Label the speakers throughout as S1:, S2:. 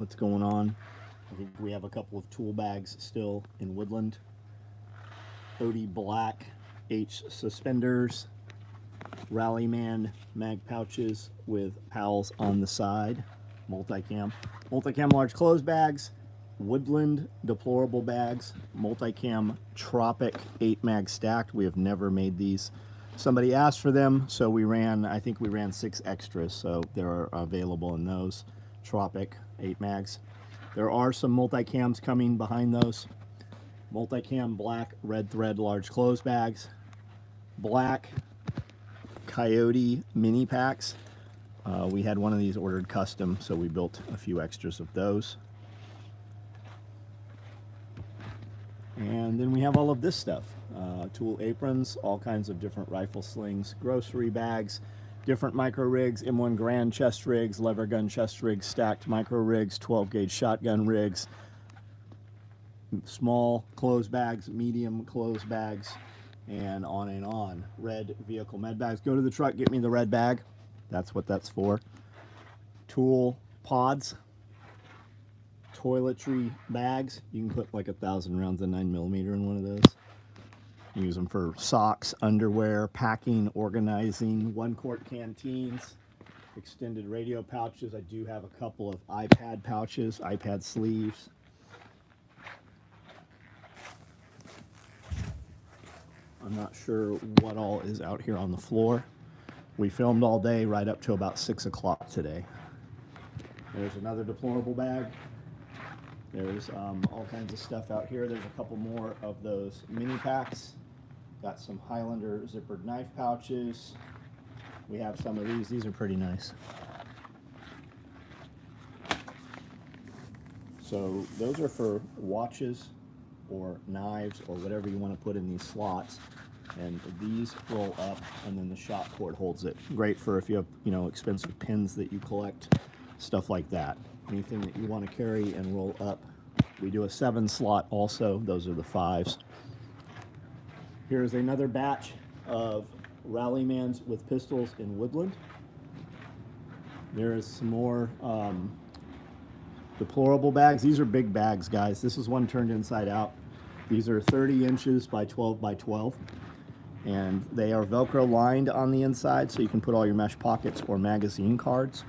S1: what's going on. I think we have a couple of tool bags still in Woodland. OD Black H suspenders, Rallyman mag pouches with pals on the side, multicam. Multicam large clothes bags, Woodland deplorable bags, multicam Tropic 8 mag stacked. We have never made these. Somebody asked for them, so I think we ran 6 extras, so they're available in those. Tropic 8 mags. There are some multicams coming behind those. Multicam black red thread large clothes bags, black Coyote mini packs. We had one of these ordered custom, so we built a few extras of those. And then we have all of this stuff. Tool aprons, all kinds of different rifle slings, grocery bags, different micro rigs, M1 Grand chest rigs, lever gun chest rigs, stacked micro rigs, 12 gauge shotgun rigs, small clothes bags, medium clothes bags, and on and on. Red vehicle med bags. Go to the truck, get me the red bag. That's what that's for. Tool pods, toiletry bags. You can put like 1,000 rounds of 9mm in one of those. Use them for socks, underwear, packing, organizing, 1-quart canteens, extended radio pouches. I do have a couple of iPad pouches, iPad sleeves. I'm not sure what all is out here on the floor. We filmed all day right up to about 6 o'clock today. There's another deplorable bag. There's all kinds of stuff out here. There's a couple more of those mini packs. Got some Highlander zippered knife pouches. We have some of these. These are pretty nice. So those are for watches or knives or whatever you want to put in these slots. And these roll up, and then the shot cord holds it. Great for if you have, expensive pins that you collect, stuff like that. Anything that you want to carry and roll up. We do a 7 slot also. Those are the 5s. Here's another batch of Rallymans with pistols in Woodland. There is some more deplorable bags. These are big bags, guys. This is one turned inside out. These are 30 inches by 12 by 12. And they are Velcro lined on the inside, so you can put all your mesh pockets or magazine cards.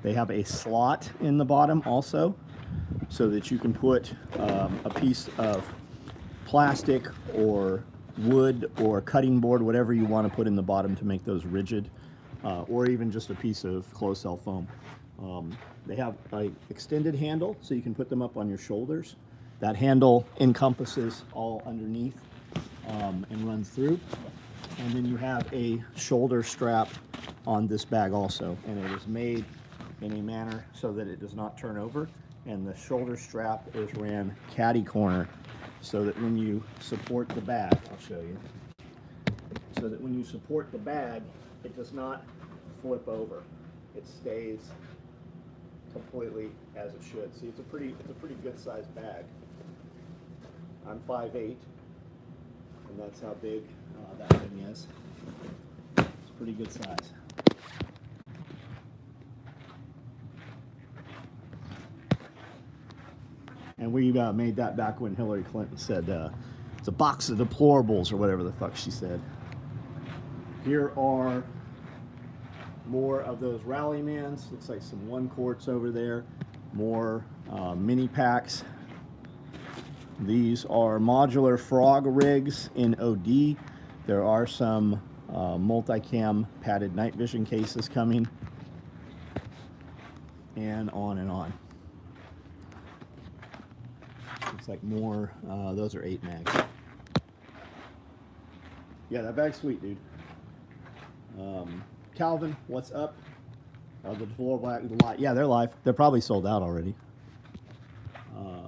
S1: They have a slot in the bottom also, so that you can put a piece of plastic or wood or cutting board, whatever you want to put in the bottom to make those rigid, or even just a piece of closed cell foam. They have an extended handle, so you can put them up on your shoulders. That handle encompasses all underneath and runs through. And then you have a shoulder strap on this bag also, and it is made in a manner so that it does not turn over. And the shoulder strap is ran caddy corner, so that when you support the bag, I'll show you, so that when you support the bag, it does not flip over. It stays completely as it should. See, it's a pretty good sized bag. I'm 5'8", and that's how big that thing is. It's pretty good size. And we made that back when Hillary Clinton said it's a box of deplorables or whatever the fuck she said. Here are more of those Rallymans. Looks like some 1-quarts over there. More mini packs. These are modular frog rigs in OD. There are some multicam padded night vision cases coming. And on and on. Looks like more, those are 8 mags. Yeah, that bag's sweet, dude. Calvin, what's up? The deplorable black, yeah, they're live. They're probably sold out already.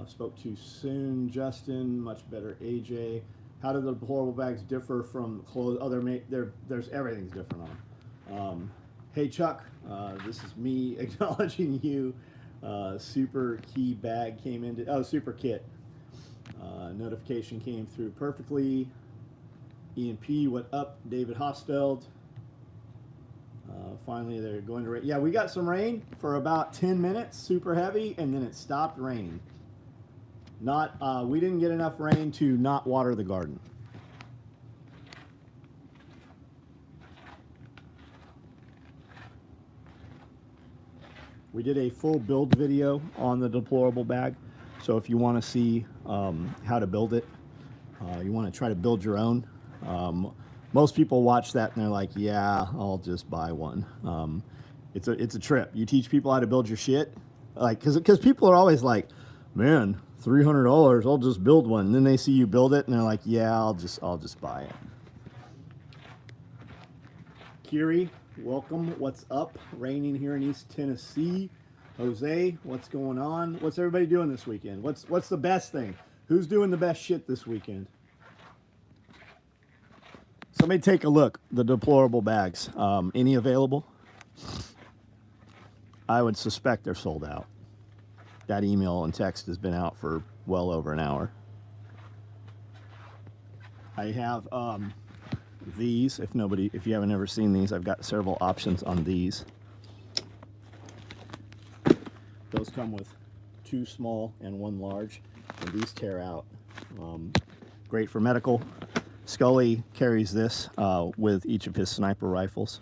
S1: Spoke too soon, Justin. Much better, AJ. How do the deplorable bags differ from clothes? Oh, there's everything's different on them. Hey Chuck, this is me acknowledging you. Super key bag came into, super kit. Notification came through perfectly. EMP, what up? David Hosfeld. finally they're going to rain. Yeah, we got some rain for about 10 minutes, super heavy, and then it stopped raining. We didn't get enough rain to not water the garden. We did a full build video on the deplorable bag, so if you want to see how to build it, you want to try to build your own. Most people watch that and they're like, yeah, I'll just buy one. It's a trip. You teach people how to build your shit, like, because people are always like, man, $300, I'll just build one. And then they see you build it and they're like, yeah, I'll just buy it. Kiri, welcome. What's up? Raining here in East Tennessee. Jose, what's going on? What's everybody doing this weekend? What's the best thing? Who's doing the best shit this weekend? Somebody take a look. The deplorable bags. Any available? I would suspect they're sold out. That email and text has been out for well over an hour. I have these. If you haven't ever seen these, I've got several options on these. Those come with 2 small and 1 large, and these tear out. Great for medical. Scully carries this with each of his sniper rifles,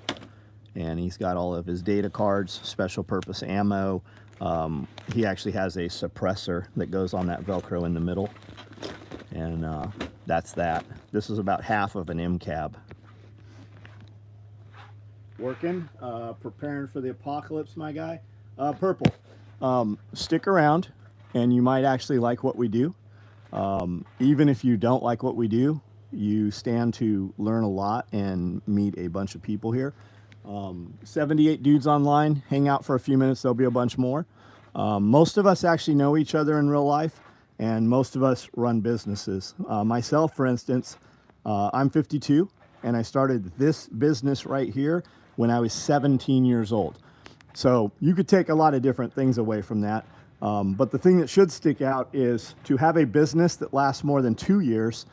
S1: and he's got all of his data cards, special purpose ammo. He actually has a suppressor that goes on that Velcro in the middle, and that's that. This is about half of an M cab. Working, preparing for the apocalypse, my guy. Purple. Stick around, and you might actually like what we do. Even if you don't like what we do, you stand to learn a lot and meet a bunch of people here. 78 dudes online. Hang out for a few minutes. There'll be a bunch more. Most of us actually know each other in real life, and most of us run businesses. Myself, for instance, I'm 52, and I started this business right here when I was 17 years old. So you could take a lot of different things away from that. But the thing that should stick out is to have a business that lasts more than 2 years.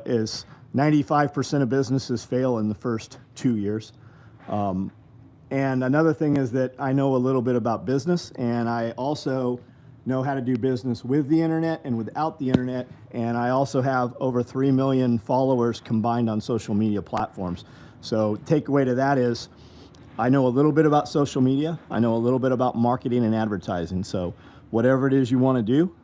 S1: Is 95% of businesses fail in the first 2 years. And another thing is that I know a little bit about business, and I also know how to do business with the internet and without the internet. And I also have over 3 million followers combined on social media platforms. So takeaway to that is I know a little bit about social media. I know a little bit about marketing and advertising. So whatever it is you want to do,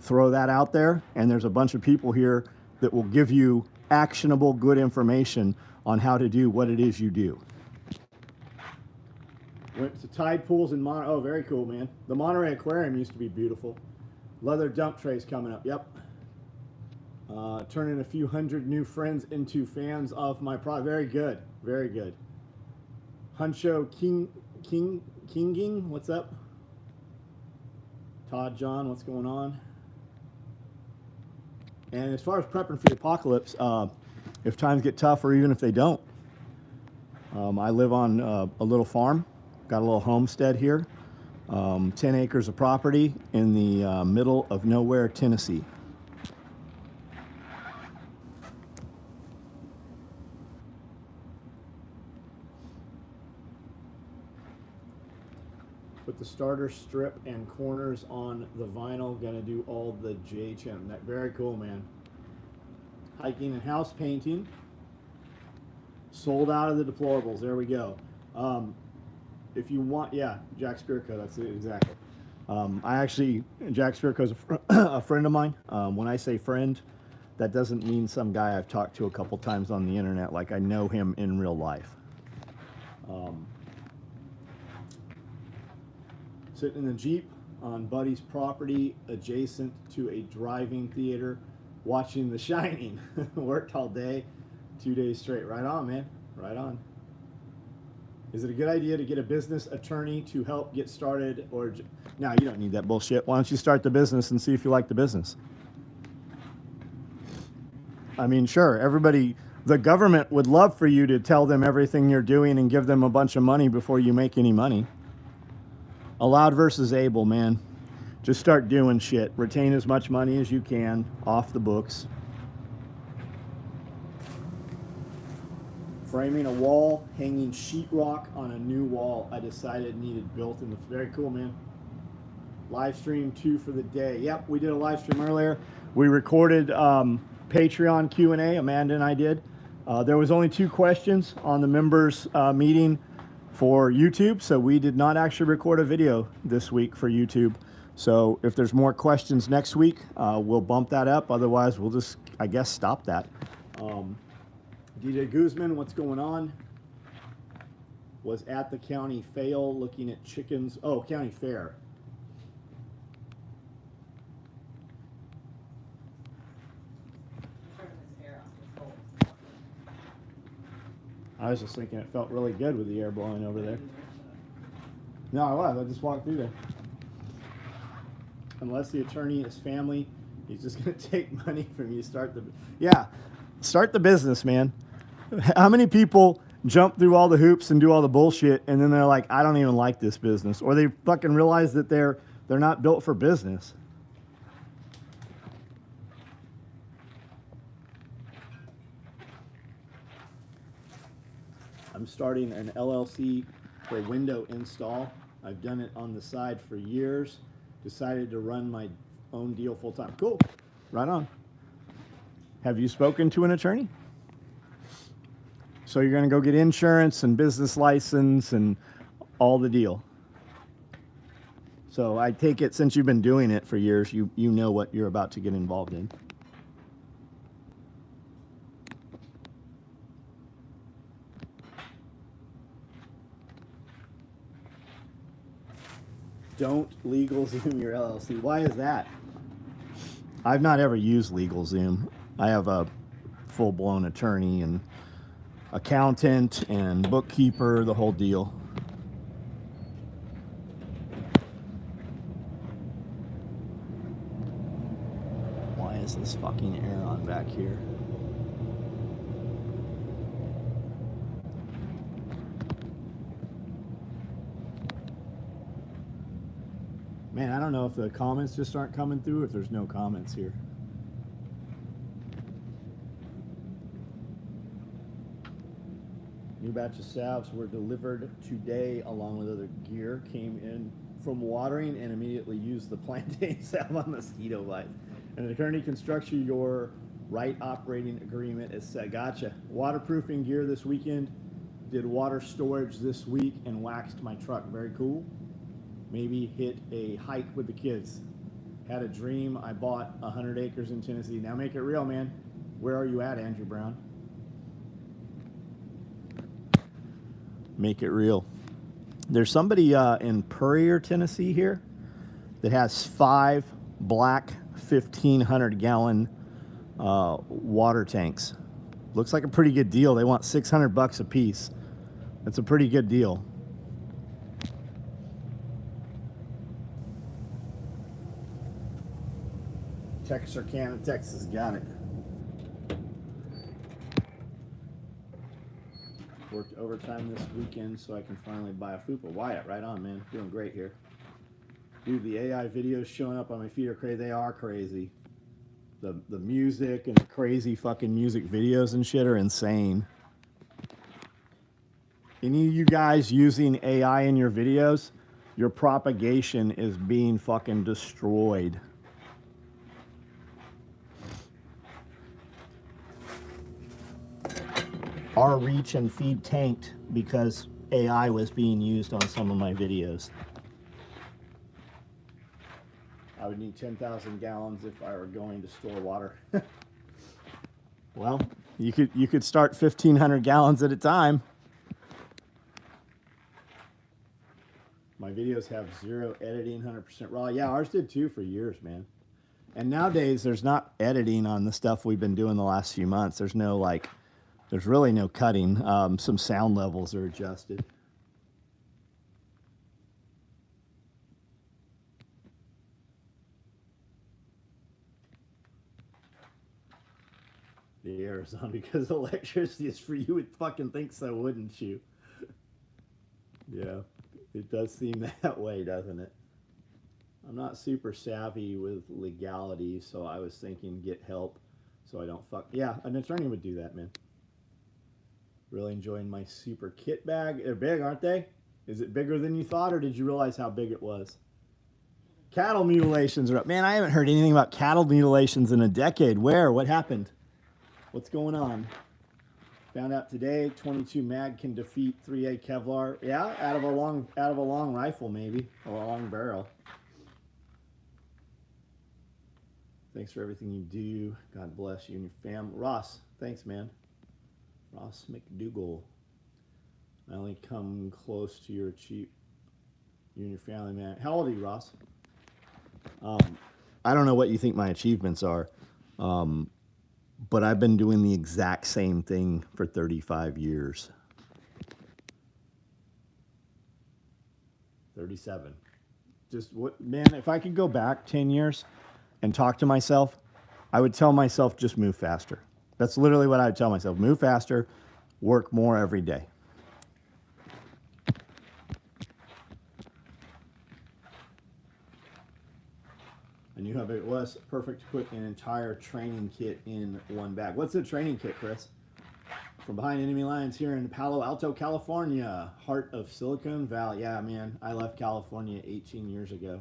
S1: throw that out there. And there's a bunch of people here that will give you actionable, good information on how to do what it is you do. Went to tide pools in Monterey. Oh, very cool, man. The Monterey Aquarium used to be beautiful. Leather dump trays coming up. Yep. Turning a few hundred new friends into fans of my product. Very good. Very good. Huncho Kinging, what's up? Todd John, what's going on? And as far as prepping for the apocalypse, if times get tough or even if they don't, I live on a little farm, got a little homestead here, 10 acres of property in the middle of nowhere, Tennessee. Put the starter strip and corners on the vinyl. Gonna do all the JHM. That very cool, man. Hiking and house painting. Sold out of the deplorables. There we go. If you want, yeah, Jack Spirko. That's it, exactly. Jack Spirko is a friend of mine. When I say friend, that doesn't mean some guy I've talked to a couple times on the internet. Like I know him in real life. Sitting in the Jeep on Buddy's property adjacent to a driving theater watching The Shining. Worked all day, 2 days straight. Right on, man. Right on. Is it a good idea to get a business attorney to help get started? Or no, you don't need that bullshit. Why don't you start the business and see if you like the business? I mean, sure, the government would love for you to tell them everything you're doing and give them a bunch of money before you make any money. Allowed versus able, man. Just start doing shit. Retain as much money as you can off the books. Framing a wall, hanging sheetrock on a new wall. I decided needed built in the. Very cool, man. Live stream 2 for the day. Yep, we did a live stream earlier. We recorded Patreon Q&A. Amanda and I did. There was only 2 questions on the members meeting for YouTube, so we did not actually record a video this week for YouTube. So if there's more questions next week, we'll bump that up. Otherwise, we'll just, I guess, stop that. DJ Guzman, what's going on? Was at the county fair looking at chickens. Oh, county fair. I was just thinking it felt really good with the air blowing over there. No, I was. I just walked through there. Unless the attorney is family, he's just going to take money from you. Start the business, man. How many people jump through all the hoops and do all the bullshit, and then they're like, I don't even like this business, or they fucking realize that they're not built for business. I'm starting an LLC for window install. I've done it on the side for years. Decided to run my own deal full time. Cool. Right on. Have you spoken to an attorney? So you're going to go get insurance and business license and all the deal. So I take it since you've been doing it for years, you know what you're about to get involved in. Don't LegalZoom your LLC. Why is that? I've not ever used LegalZoom. I have a full-blown attorney and accountant and bookkeeper, the whole deal. Why is this fucking air on back here? Man, I don't know if the comments just aren't coming through or if there's no comments here. New batch of salves were delivered today along with other gear. Came in from watering and immediately used the plantain salve on mosquito bites. And the attorney can structure your right operating agreement as said. Gotcha. Waterproofing gear this weekend. Did water storage this week and waxed my truck. Very cool. Maybe hit a hike with the kids. Had a dream. I bought 100 acres in Tennessee. Now make it real, man. Where are you at, Andrew Brown? Make it real. There's somebody in Purrier, Tennessee here that has 5 black 1,500-gallon water tanks. Looks like a pretty good deal. They want $600 a piece. That's a pretty good deal. Texarkana, Texas, got it. Worked overtime this weekend so I can finally buy a Fupa. Wyatt, right on, man. Doing great here. Dude, the AI videos showing up on my feed are crazy. They are crazy. The music and the crazy fucking music videos and shit are insane. Any of you guys using AI in your videos, your propagation is being fucking destroyed. Our reach and feed tanked because AI was being used on some of my videos. I would need 10,000 gallons if I were going to store water. Well, you could start 1,500 gallons at a time. My videos have 0 editing, 100% raw. Yeah, ours did too for years, man. And nowadays, there's not editing on the stuff we've been doing the last few months. There's no like... There's really no cutting. Some sound levels are adjusted. The air is on because electricity is for you would fucking think so, wouldn't you? Yeah, it does seem that way, doesn't it? I'm not super savvy with legality, so I was thinking get help so I don't fuck. Yeah, an attorney would do that, man. Really enjoying my super kit bag. They're big, aren't they? Is it bigger than you thought, or did you realize how big it was? Cattle mutilations are up. Man, I haven't heard anything about cattle mutilations in a decade. Where? What happened? What's going on? Found out today 22 mag can defeat 3A Kevlar. Yeah, out of a long rifle, maybe. Or a long barrel. Thanks for everything you do. God bless you and your fam. Ross, thanks, man. Ross McDougal. I only come close to your you and your family, man. How old are you, Ross? I don't know what you think my achievements are, but I've been doing the exact same thing for 35 years. 37. Just what, man, if I could go back 10 years and talk to myself, I would tell myself just move faster. That's literally what I would tell myself. Move faster, work more every day. I knew how big it was. Perfect to put an entire training kit in one bag. What's a training kit, Chris? From behind enemy lines here in Palo Alto, California, heart of Silicon Valley. Yeah, man, I left California 18 years ago.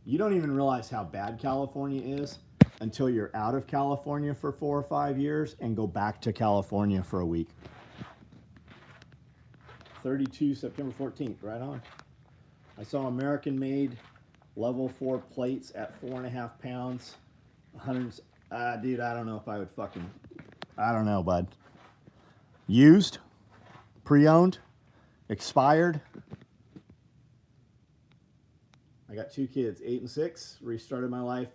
S1: You don't even realize how bad California is until you're out of California for 4 or 5 years and go back to California for a week. 32 September 14th, right on. I saw American-made level 4 plates at 4.5 pounds. 100. Dude, I don't know if I would fucking. I don't know, bud. Used, pre-owned, expired. I got 2 kids, 8 and 6. Restarted my life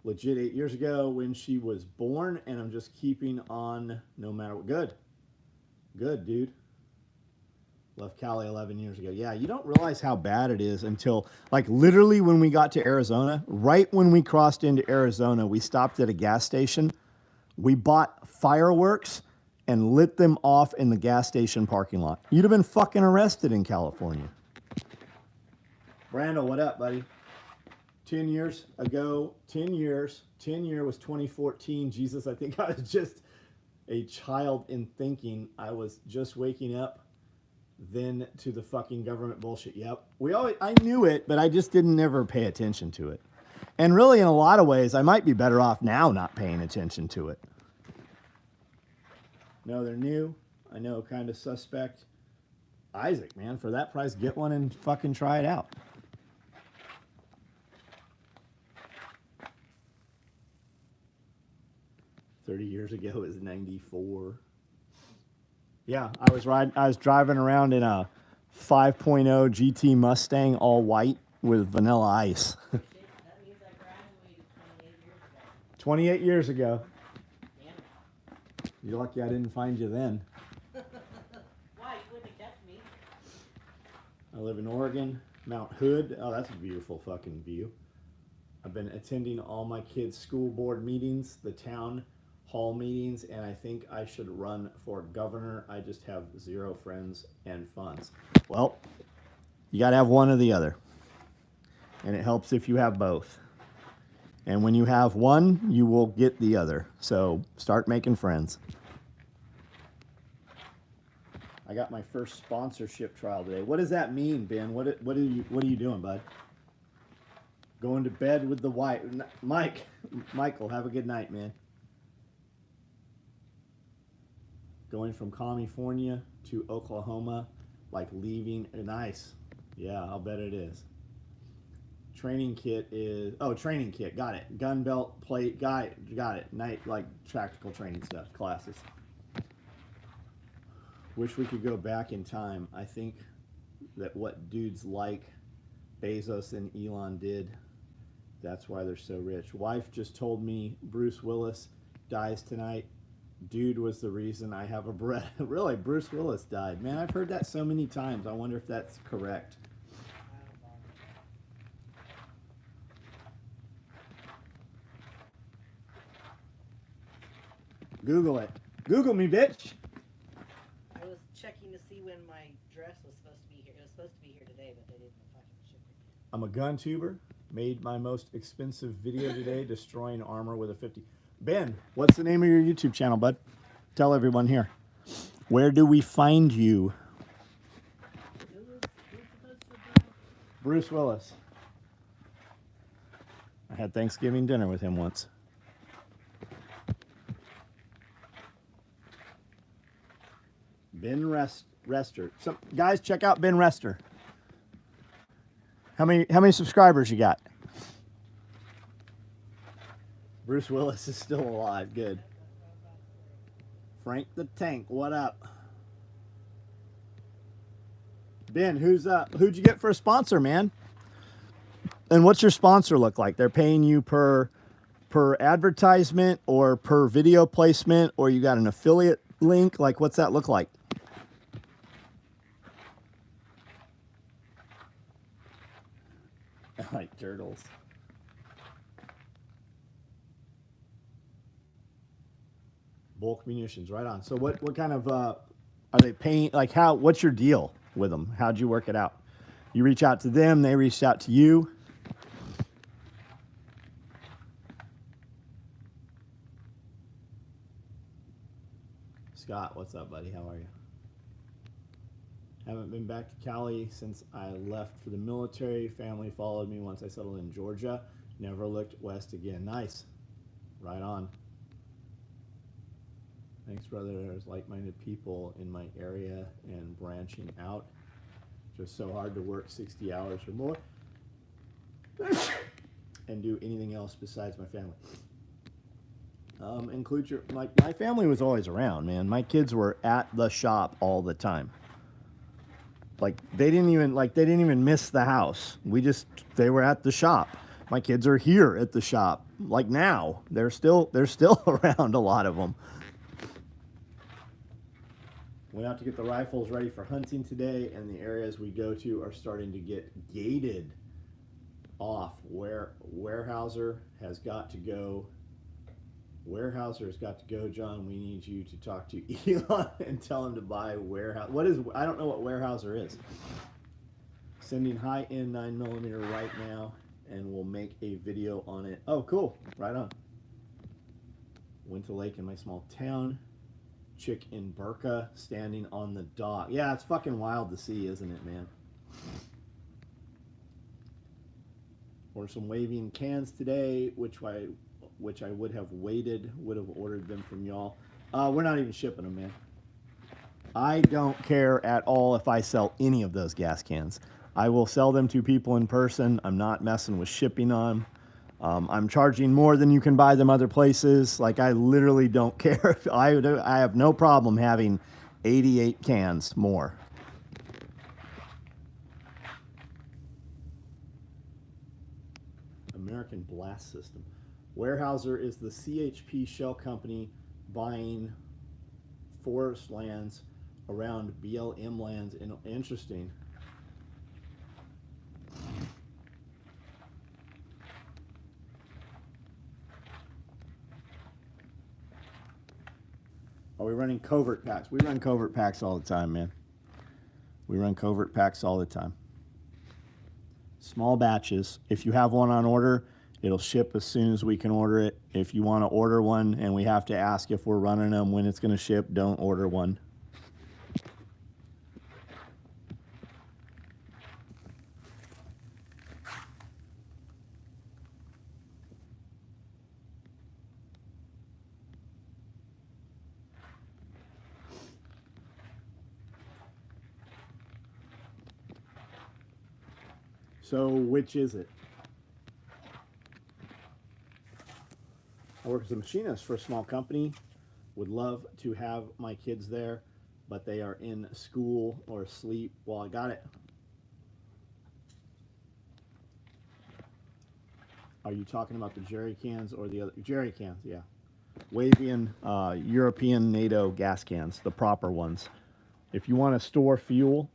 S1: legit 8 years ago when she was born, and I'm just keeping on no matter what. Good. Good, dude. Left Cali 11 years ago. Yeah, you don't realize how bad it is until, like, literally when we got to Arizona, right when we crossed into Arizona, we stopped at a gas station. We bought fireworks and lit them off in the gas station parking lot. You'd have been fucking arrested in California. Brando, what up, buddy? 10 years ago, 10 years was 2014. Jesus, I think I was just a child in thinking. I was just waking up then to the fucking government bullshit. Yep. I knew it, but I just didn't ever pay attention to it. And really, in a lot of ways, I might be better off now not paying attention to it. No, they're new. I know, kind of suspect. Isaac, man, for that price, get one and fucking try it out. $30 years ago is 94. Yeah, I was driving around in a 5.0 GT Mustang, all white with vanilla ice.
S2: That means I graduated
S1: 28 years ago.
S2: Damn.
S1: You're lucky I didn't find you then.
S2: Why? You wouldn't have kept me.
S1: I live in Oregon, Mount Hood. Oh, that's a beautiful fucking view. I've been attending all my kids' school board meetings, the town hall meetings, and I think I should run for governor. I just have 0 friends and funds. Well, you got to have one or the other. And it helps if you have both. And when you have one, you will get the other. So start making friends. I got my first sponsorship trial today. What does that mean, Ben? What are you doing, bud? Going to bed with the wife. Michael, have a good night, man. Going from California to Oklahoma, like leaving. Nice. Yeah, I'll bet it is. Training kit is, training kit, got it. Gun belt, plate, got it. Night, like tactical training stuff, classes. Wish we could go back in time. I think that what dudes like Bezos and Elon did, that's why they're so rich. Wife just told me Bruce Willis dies tonight. Dude was the reason I have a breath. Really, Bruce Willis died. Man, I've heard that so many times. I wonder if that's correct. Google it. Google me, bitch.
S2: I was checking to see when my dress was supposed to be here. It was supposed to be here today, but they didn't fucking ship it.
S1: I'm a gun tuber. Made my most expensive video today, destroying armor with a 50. Ben, what's the name of your YouTube channel, bud? Tell everyone here. Where do we find you?
S2: Who's supposed to drive?
S1: Bruce Willis. I had Thanksgiving dinner with him once. Ben Rester. Some guys, check out Ben Rester. How many subscribers you got? Bruce Willis is still alive. Good. Frank the Tank, what up? Ben, who'd you get for a sponsor, man? And what's your sponsor look like? They're paying you per advertisement or per video placement, or you got an affiliate link? Like, what's that look like? I like turtles. Bulk munitions, right on. So what kind of are they paying? Like, what's your deal with them? How'd you work it out? You reach out to them, they reached out to you. Scott, what's up, buddy? How are you? Haven't been back to Cali since I left for the military. Family followed me once I settled in Georgia. Never looked west again. Nice. Right on. Thanks, brother. There's like-minded people in my area and branching out. Just so hard to work 60 hours or more and do anything else besides my family. Include your, like, my family was always around, man. My kids were at the shop all the time. Like, they didn't even miss the house. They were at the shop. My kids are here at the shop. Like, now, they're still around, a lot of them. Went out to get the rifles ready for hunting today, and the areas we go to are starting to get gated off. Weyerhaeuser has got to go. Weyerhaeuser has got to go, John. We need you to talk to Elon and tell him to buy Weyerhaeuser. I don't know what Weyerhaeuser is. Sending high-end 9mm right now, and we'll make a video on it. Oh, cool. Right on. Went to lake in my small town. Chick in burqa standing on the dock. Yeah, it's fucking wild to see, isn't it, man? Or some waving cans today, which I would have ordered them from y'all. We're not even shipping them, man. I don't care at all if I sell any of those gas cans. I will sell them to people in person. I'm not messing with shipping on them. I'm charging more than you can buy them other places. Like, I literally don't care. I have no problem having 88 cans more. American Blast System. Weyerhaeuser is the CHP shell company buying forest lands around BLM lands. Interesting. Are we running covert packs? We run covert packs all the time, man. We run covert packs all the time. Small batches. If you have one on order, it'll ship as soon as we can order it. If you want to order one and we have to ask if we're running them when it's going to ship, don't order one. So, which is it? I work as a machinist for a small company. Would love to have my kids there, but they are in school or asleep while I got it. Are you talking about the jerry cans or the other? Jerry cans, yeah. Wavian European NATO gas cans, the proper ones. If you want to store fuel,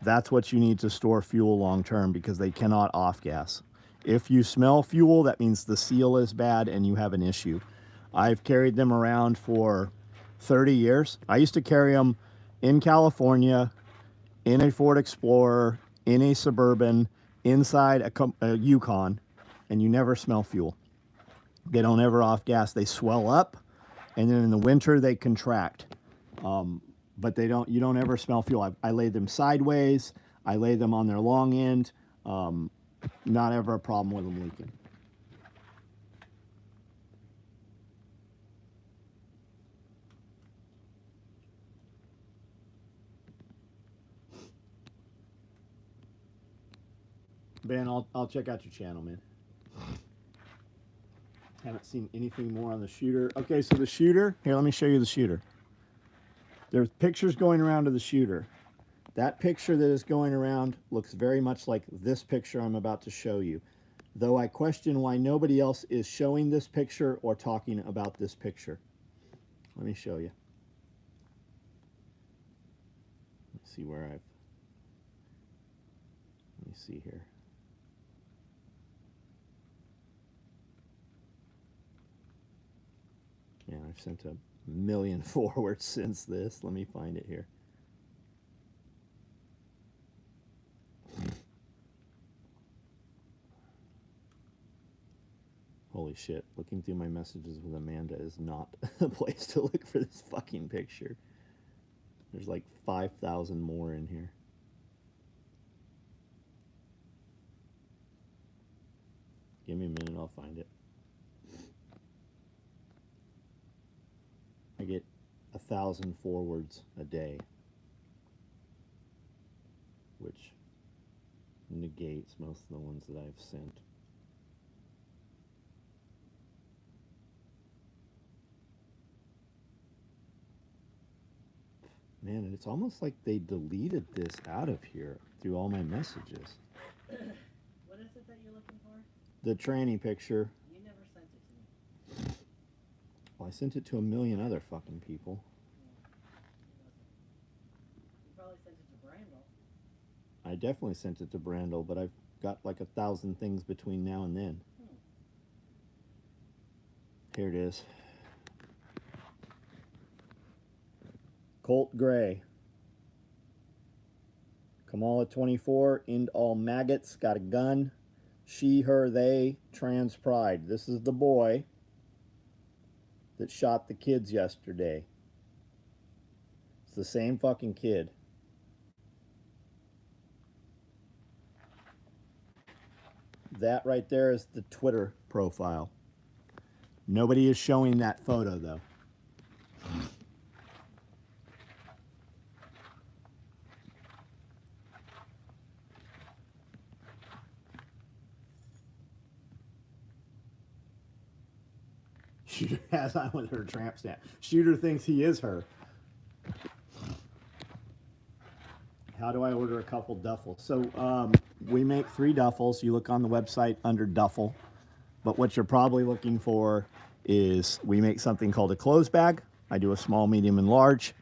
S1: that's what you need to store fuel long term, because they cannot off gas. If you smell fuel, that means the seal is bad and you have an issue. I've carried them around for 30 years. I used to carry them in California, in a Ford Explorer, in a Suburban, inside a Yukon, and you never smell fuel. They don't ever off gas. They swell up, and then in the winter they contract. but you don't ever smell fuel. I lay them sideways. I lay them on their long end. Not ever a problem with them leaking. Ben, I'll check out your channel, man. Haven't seen anything more on the shooter. Okay, so the shooter, here, let me show you the shooter. There's pictures going around of the shooter. That picture that is going around looks very much like this picture I'm about to show you. Though I question why nobody else is showing this picture or talking about this picture. Let me show you. Let's see where let me see here. Yeah, I've sent a million forwards since this. Let me find it here. Holy shit, looking through my messages with Amanda is not the place to look for this fucking picture. There's like 5,000 more in here. Give me a minute, I'll find it. I get 1,000 forwards a day, which negates most of the ones that I've sent. Man, and it's almost like they deleted this out of here through all my messages.
S2: What is it that you're looking for?
S1: The tranny picture.
S2: You never sent it to me.
S1: Well, I sent it to a million other fucking people.
S2: You probably sent it to Brandel.
S1: I definitely sent it to Brandel, but I've got like 1,000 things between now and then. Here it is. Colt Gray. Kamala 24, end all maggots, got a gun. She, her, they, trans pride. This is the boy that shot the kids yesterday. It's the same fucking kid. That right there is the Twitter profile. Nobody is showing that photo though. Shooter has on with her tramp stamp. Shooter thinks he is her. How do I order a couple duffels? So we make 3 duffels. You look on the website under duffel. But what you're probably looking for is we make something called a clothes bag. I do a small, medium, and large.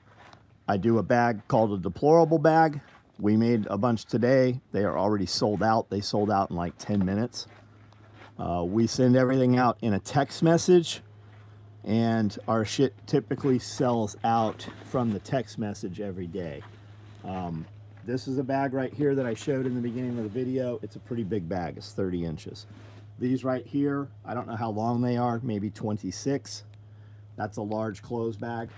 S1: I do a bag called a deplorable bag. We made a bunch today. They are already sold out. They sold out in like 10 minutes. We send everything out in a text message, and our shit typically sells out from the text message every day. This is a bag right here that I showed in the beginning of the video. It's a pretty big bag. It's 30 inches. These right here, I don't know how long they are, maybe 26. That's a large clothes bag.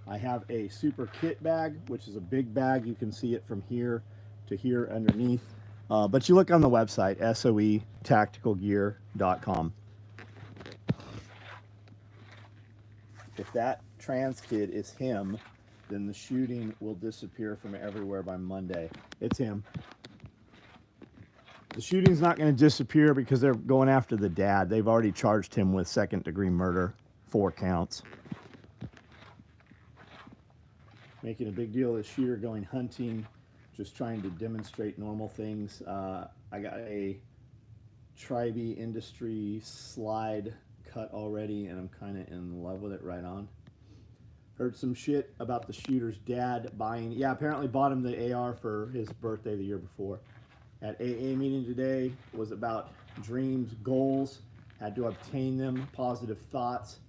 S1: I have a super kit bag, which is a big bag. You can see it from here to here underneath. But you look on the website, SOEtacticalgear.com. If that trans kid is him, then the shooting will disappear from everywhere by Monday. It's him. The shooting's not going to disappear because they're going after the dad. They've already charged him with second-degree murder, 4 counts. Making a big deal of the shooter going hunting, just trying to demonstrate normal things. I got a Tribe Industry slide cut already, and I'm kind of in love with it right on. Heard some shit about the shooter's dad buying, yeah, apparently bought him the AR for his birthday the year before. At AA meeting today was about dreams, goals, had to obtain them, positive thoughts,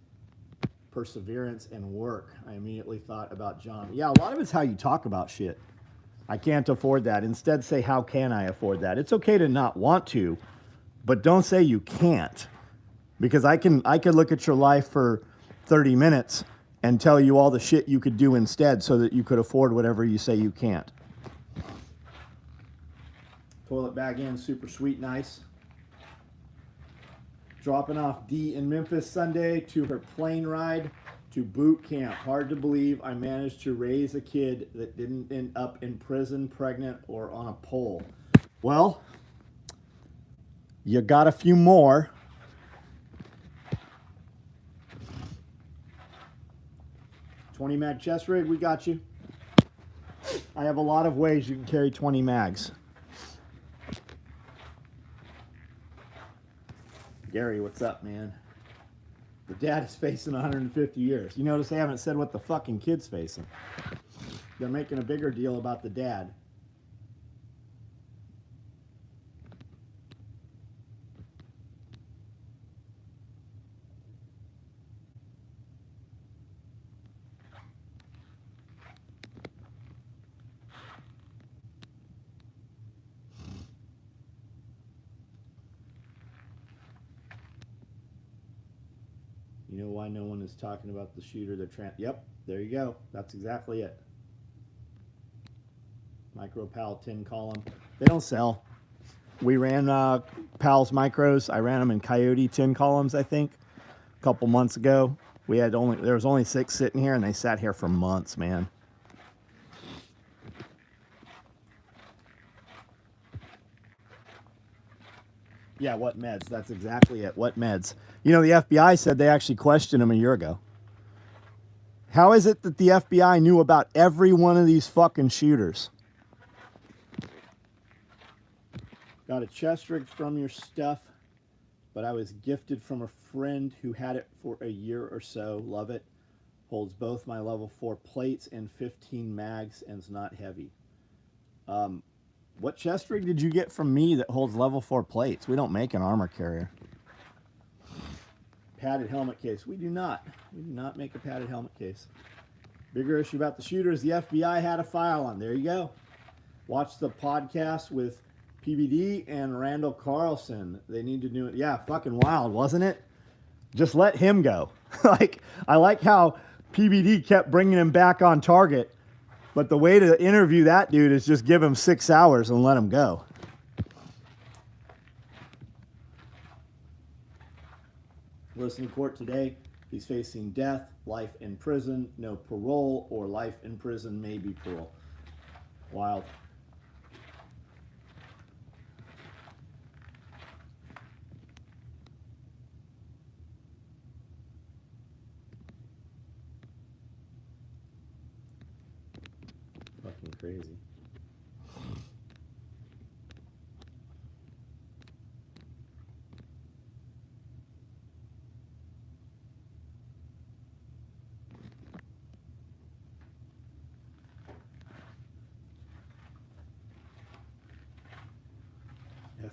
S1: perseverance, and work. I immediately thought about John. Yeah, a lot of it's how you talk about shit. I can't afford that. Instead, say, how can I afford that? It's okay to not want to, but don't say you can't. Because I could look at your life for 30 minutes and tell you all the shit you could do instead so that you could afford whatever you say you can't. Toilet bag in, super sweet, nice. Dropping off D in Memphis Sunday to her plane ride to boot camp. Hard to believe I managed to raise a kid that didn't end up in prison, pregnant, or on a pole. Well, you got a few more. .20 mag chest rig, we got you. I have a lot of ways you can carry 20 mags. Gary, what's up, man? The dad is facing 150 years. You notice they haven't said what the fucking kid's facing. They're making a bigger deal about the dad. You know why no one is talking about the shooter? Yep, there you go. That's exactly it. Micro PAL 10 column. They don't sell. We ran PAL's micros. I ran them in Coyote 10 columns, I think, a couple months ago. There was only 6 sitting here, and they sat here for months, man. Yeah, what meds? That's exactly it. What meds? You know, the FBI said they actually questioned him a year ago. How is it that the FBI knew about every one of these fucking shooters? Got a chest rig from your stuff, but I was gifted from a friend who had it for a year or so. Love it. Holds both my level 4 plates and 15 mags and is not heavy. What chest rig did you get from me that holds level 4 plates? We don't make an armor carrier. Padded helmet case. We do not. We do not make a padded helmet case. Bigger issue about the shooters, the FBI had a file on. There you go. Watch the podcast with PBD and Randall Carlson. They need to do it. Yeah, fucking wild, wasn't it? Just let him go. I like how PBD kept bringing him back on target. But the way to interview that dude is just give him 6 hours and let him go. Listen to court today. He's facing death, life in prison, no parole, or life in prison, maybe parole. Wild. Fucking crazy.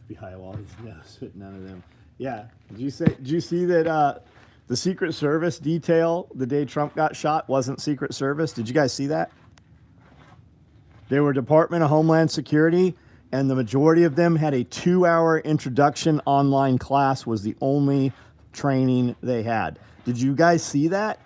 S1: FBI always knows, but none of them. Yeah. Did you see that the Secret Service detail the day Trump got shot wasn't Secret Service? Did you guys see that? They were Department of Homeland Security, and the majority of them had a 2-hour introduction online class was the only training they had. Did you guys see that?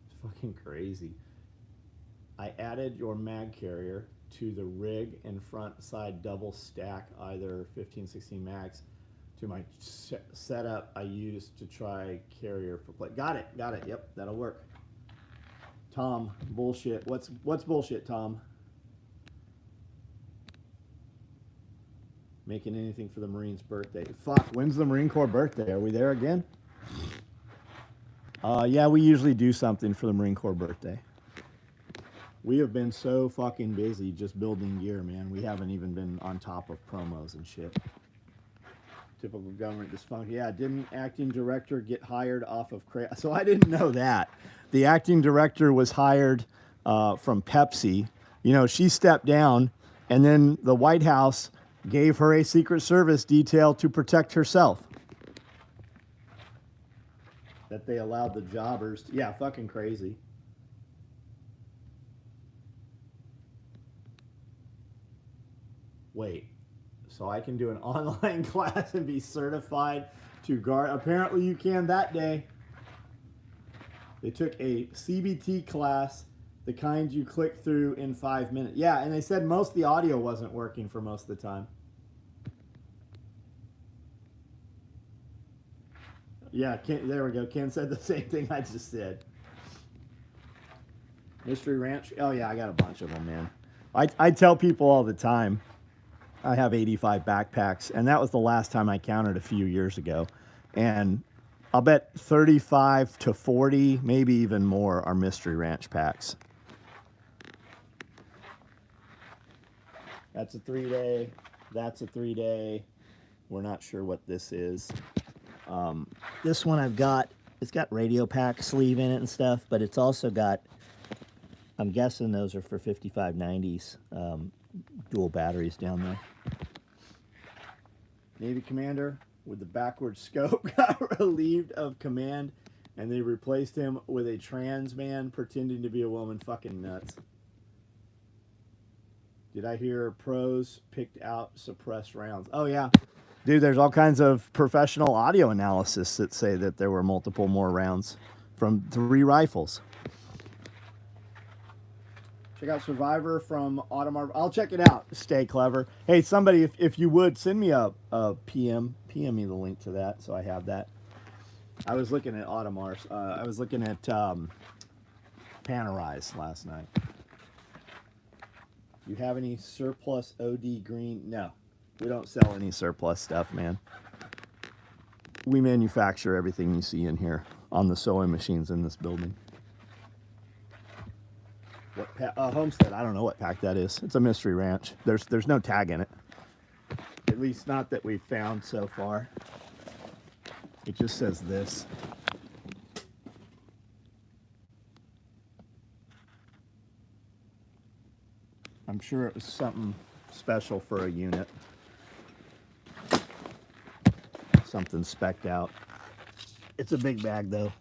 S1: It's fucking crazy. I added your mag carrier to the rig and front side double stack, either 15, 16 mags, to my setup I used to try carrier for play. Got it. Yep, that'll work. Tom, bullshit. What's bullshit, Tom? Making anything for the Marines' birthday. Fuck, when's the Marine Corps birthday? Are we there again? Yeah, we usually do something for the Marine Corps birthday. We have been so fucking busy just building gear, man. We haven't even been on top of promos and shit. Typical government dysfunction. Yeah, didn't acting director get hired off of So I didn't know that. The acting director was hired from Pepsi. You know, she stepped down, and then the White House gave her a Secret Service detail to protect herself. That they allowed the jobbers to, yeah, fucking crazy. Wait, so I can do an online class and be certified to guard? Apparently you can that day. They took a CBT class, the kind you click through in 5 minutes. Yeah, and they said most of the audio wasn't working for most of the time. Yeah, Ken, there we go. Ken said the same thing I just said. Mystery Ranch. Oh, yeah, I got a bunch of them, man. I tell people all the time, I have 85 backpacks, and that was the last time I counted a few years ago. And I'll bet 35 to 40, maybe even more, are Mystery Ranch packs. That's a 3-day. That's a 3-day. We're not sure what this is. This one I've got, it's got radio pack sleeve in it and stuff, but it's also got, I'm guessing those are for 5590s, dual batteries down there. Navy commander with the backward scope got relieved of command, and they replaced him with a trans man pretending to be a woman. Fucking nuts. Did I hear pros picked out suppressed rounds? Oh, yeah. Dude, there's all kinds of professional audio analysis that say that there were multiple more rounds from 3 rifles. Check out Survivor from Automar. I'll check it out. Stay clever. Hey, somebody, if you would, send me a PM. PM me the link to that so I have that. I was looking at Automars. I was looking at Panorize last night. You have any surplus OD green? No. We don't sell any surplus stuff, man. We manufacture everything you see in here on the SOE machines in this building. What Homestead? I don't know what pack that is. It's a Mystery Ranch. There's no tag in it. At least not that we've found so far. It just says this. I'm sure it was something special for a unit. Something specced out. It's a big bag though.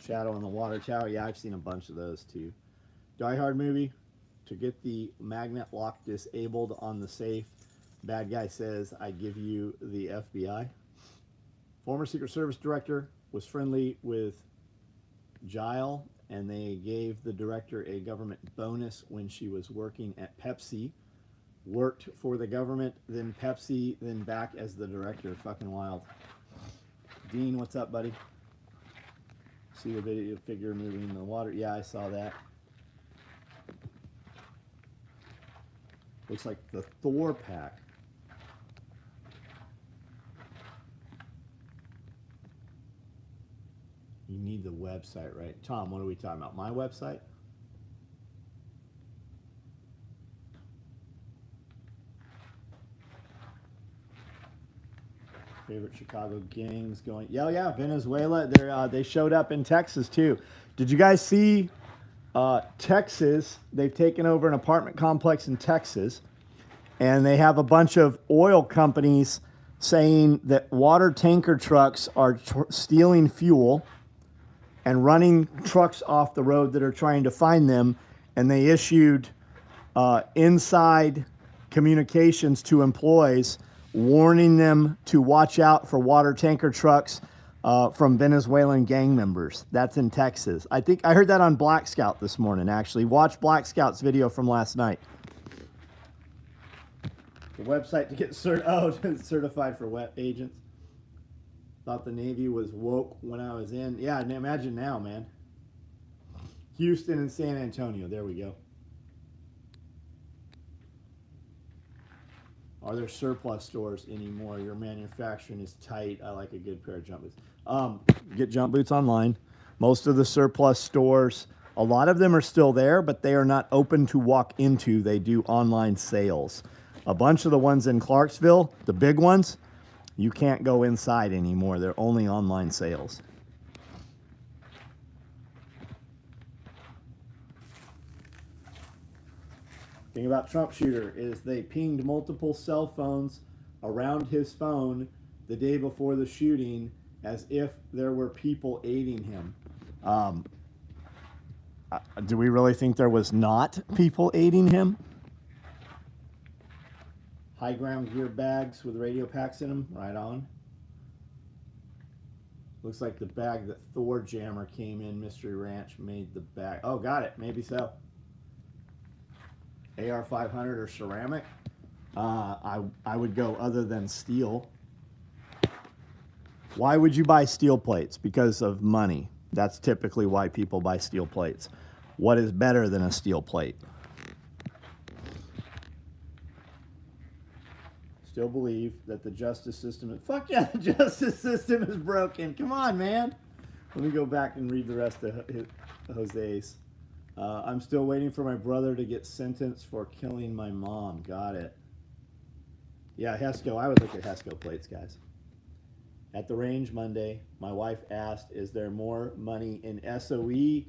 S1: Shadow in the Water Tower. Yeah, I've seen a bunch of those too. Die Hard movie. To get the magnet lock disabled on the safe, bad guy says, I give you the FBI. Former Secret Service director was friendly with Gile, and they gave the director a government bonus when she was working at Pepsi. Worked for the government, then Pepsi, then back as the director. Fucking wild. Dean, what's up, buddy? See the video figure moving in the water? Yeah, I saw that. Looks like the Thor pack. You need the website, right? Tom, what are we talking about? My website? Favorite Chicago gangs going? Yeah, Venezuela. They showed up in Texas too. Did you guys see Texas? They've taken over an apartment complex in Texas, and they have a bunch of oil companies saying that water tanker trucks are stealing fuel and running trucks off the road that are trying to find them, and they issued inside communications to employees warning them to watch out for water tanker trucks from Venezuelan gang members. That's in Texas. I think I heard that on Black Scout this morning, actually. Watch Black Scout's video from last night. The website to get certified for wet agents. Thought the Navy was woke when I was in. Yeah, imagine now, man. Houston and San Antonio. There we go. Are there surplus stores anymore? Your manufacturing is tight. I like a good pair of jump boots. Get jump boots online. Most of the surplus stores, a lot of them are still there, but they are not open to walk into. They do online sales. A bunch of the ones in Clarksville, the big ones, you can't go inside anymore. They're only online sales. Thing about Trump Shooter is they pinged multiple cell phones around his phone the day before the shooting as if there were people aiding him. Do we really think there was not people aiding him? High ground gear bags with radio packs in them, right on. Looks like the bag that Thor Jammer came in, Mystery Ranch, made the bag. Oh, got it. Maybe so. AR 500 or ceramic. I would go other than steel. Why would you buy steel plates? Because of money. That's typically why people buy steel plates. What is better than a steel plate? Still believe that the justice system is... Fuck yeah, the justice system is broken. Come on, man. Let me go back and read the rest of Jose's. I'm still waiting for my brother to get sentenced for killing my mom. Got it. Yeah, Hesco. I would look at Hesco plates, guys. At the range Monday, my wife asked, is there more money in SOE,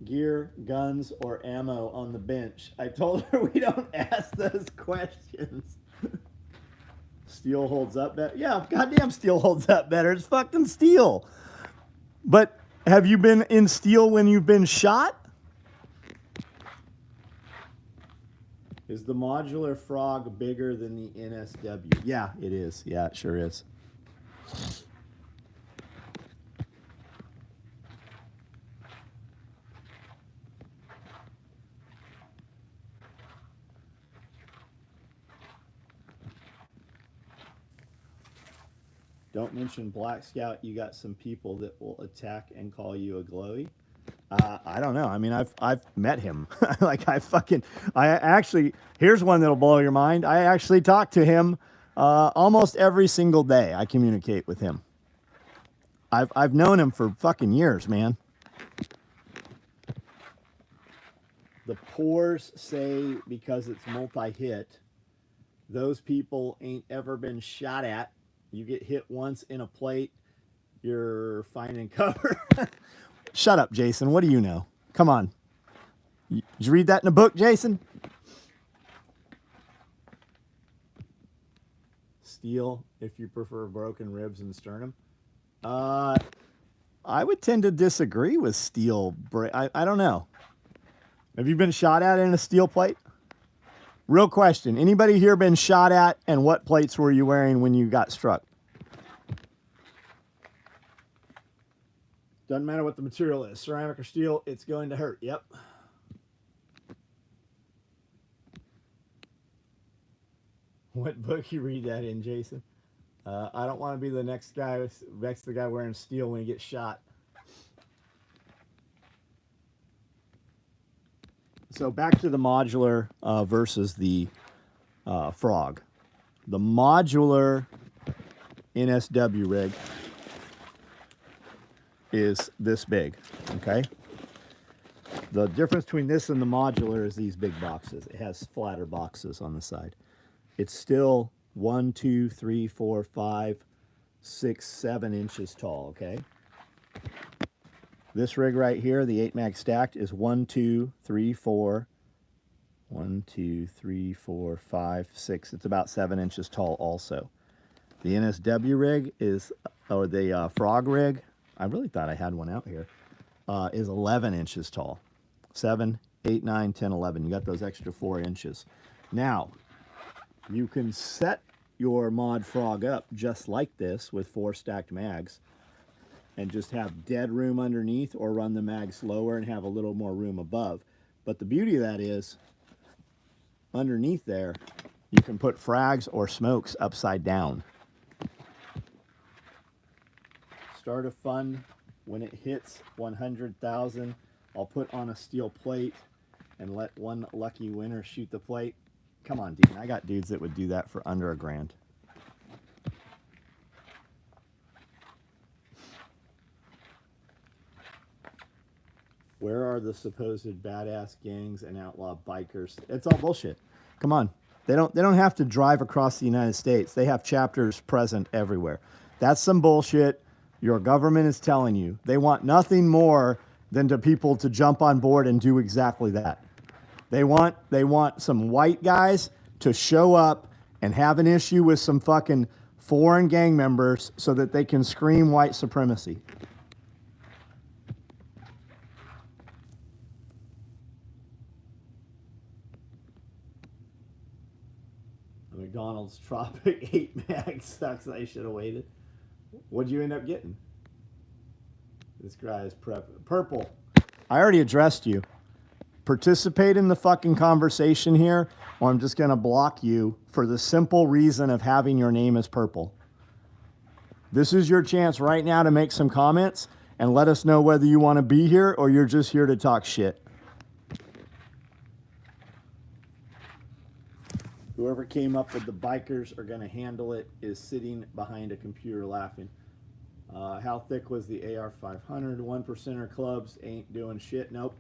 S1: gear, guns, or ammo on the bench? I told her we don't ask those questions. Steel holds up better. Yeah, goddamn steel holds up better. It's fucking steel. But have you been in steel when you've been shot? Is the modular frog bigger than the NSW? Yeah, it is. Yeah, it sure is. Don't mention Black Scout. You got some people that will attack and call you a glowy. I don't know. I mean, I've met him. Like I actually, here's one that'll blow your mind. I actually talk to him almost every single day. I communicate with him. I've known him for fucking years, man. The pores say because it's multi-hit, those people ain't ever been shot at. You get hit once in a plate, you're fine and covered. Shut up, Jason. What do you know? Come on. Did you read that in a book, Jason? Steel, if you prefer broken ribs and sternum. I would tend to disagree with steel. I don't know. Have you been shot at in a steel plate? Real question. Anybody here been shot at, and what plates were you wearing when you got struck? Doesn't matter what the material is, ceramic or steel, it's going to hurt. Yep. What book you read that in, Jason? I don't want to be the next guy wearing steel when he gets shot. So back to the modular versus the frog. The modular NSW rig is this big, okay? The difference between this and the modular is these big boxes. It has flatter boxes on the side. It's still 1, 2, 3, 4, 5, 6, 7 inches tall, okay? This rig right here, the 8 mag stacked, is 1, 2, 3, 4, 1, 2, 3, 4, 5, 6. It's about 7 inches tall also. The NSW rig is, or the frog rig, I really thought I had one out here, is 11 inches tall. 7, 8, 9, 10, 11. You got those extra 4 inches. Now, you can set your mod frog up just like this with 4 stacked mags and just have dead room underneath, or run the mags lower and have a little more room above. But the beauty of that is, underneath there, you can put frags or smokes upside down. Start a fund when it hits 100,000. I'll put on a steel plate and let one lucky winner shoot the plate. Come on, Dean. I got dudes that would do that for under $1,000. Where are the supposed badass gangs and outlaw bikers? It's all bullshit. Come on. They don't have to drive across the United States. They have chapters present everywhere. That's some bullshit your government is telling you. They want nothing more than to people to jump on board and do exactly that. They want some white guys to show up and have an issue with some fucking foreign gang members so that they can scream white supremacy. McDonald's Tropic 8 mag sucks. I should have waited. What'd you end up getting? This guy is purple. I already addressed you. Participate in the fucking conversation here, or I'm just going to block you for the simple reason of having your name as purple. This is your chance right now to make some comments and let us know whether you want to be here or you're just here to talk shit. Whoever came up with the bikers are going to handle it is sitting behind a computer laughing. How thick was the AR-500? 1%er clubs ain't doing shit. Nope.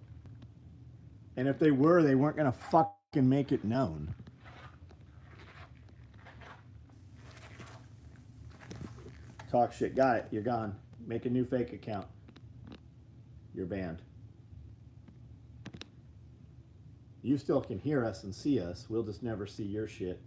S1: And if they were, they weren't going to fucking make it known. Talk shit. Got it. You're gone. Make a new fake account. You're banned. You still can hear us and see us. We'll just never see your shit.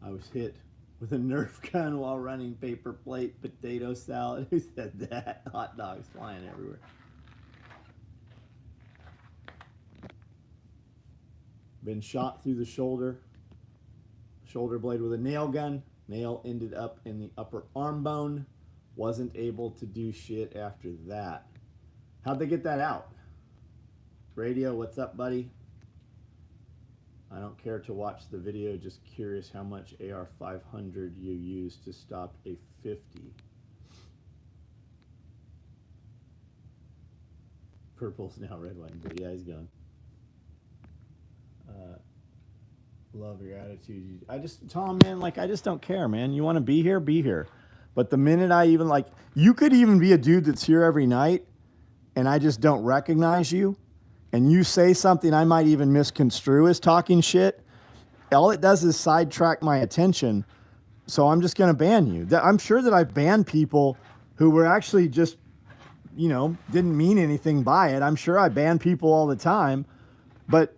S1: I was hit with a Nerf gun while running paper plate potato salad. Who said that? Hot dogs flying everywhere. Been shot through the shoulder blade with a nail gun. Nail ended up in the upper arm bone. Wasn't able to do shit after that. How'd they get that out? Radio, what's up, buddy? I don't care to watch the video, just curious how much AR-500 you used to stop a 50. Purple's now red, white, and blue. Yeah, he's gone. Love your attitude. Tom, man, like, I just don't care, man. You want to be here? Be here. But the minute I even, like, you could even be a dude that's here every night, and I just don't recognize you, and you say something I might even misconstrue as talking shit, all it does is sidetrack my attention, so I'm just going to ban you. I'm sure that I've banned people who were actually just, you know, didn't mean anything by it. I'm sure I ban people all the time, but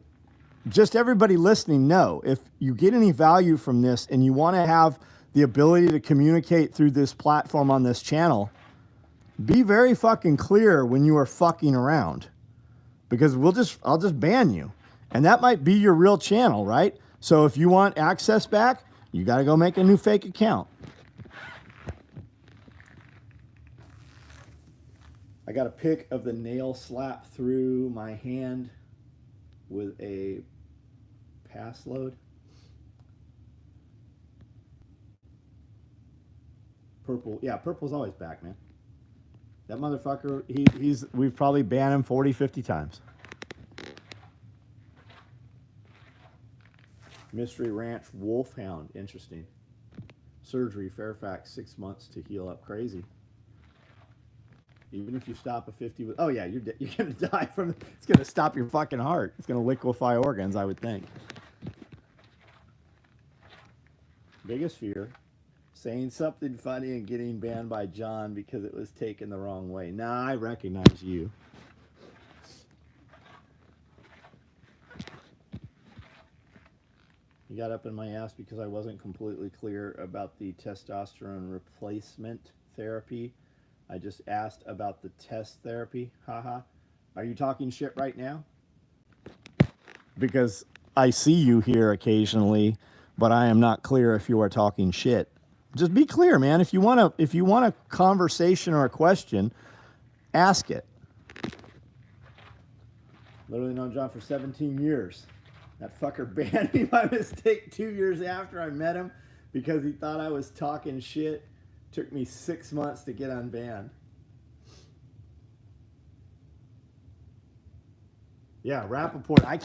S1: just everybody listening, know if you get any value from this and you want to have the ability to communicate through this platform on this channel, be very fucking clear when you are fucking around, because I'll just ban you, and that might be your real channel, right? So if you want access back, you got to go make a new fake account. I got a pic of the nail slap through my hand with a pass load. Purple, yeah, purple's always back, man. That motherfucker, we've probably banned him 40, 50 times. Mystery Ranch Wolfhound, interesting. Surgery, Fairfax, 6 months to heal up. Crazy. Even if you stop a 50 with, oh yeah, you're gonna die from, it's gonna stop your fucking heart. It's gonna liquefy organs, I would think. Biggest fear, saying something funny and getting banned by John because it was taken the wrong way. Nah, I recognize you. You got up in my ass because I wasn't completely clear about the testosterone replacement therapy. I just asked about the test therapy. Haha. Are you talking shit right now? Because I see you here occasionally, but I am not clear if you are talking shit. Just be clear, man. If you want a conversation or a question, ask it. Literally known John for 17 years. That fucker banned me by mistake 2 years after I met him because he thought I was talking shit. Took me 6 months to get unbanned. Yeah, Rappaport. I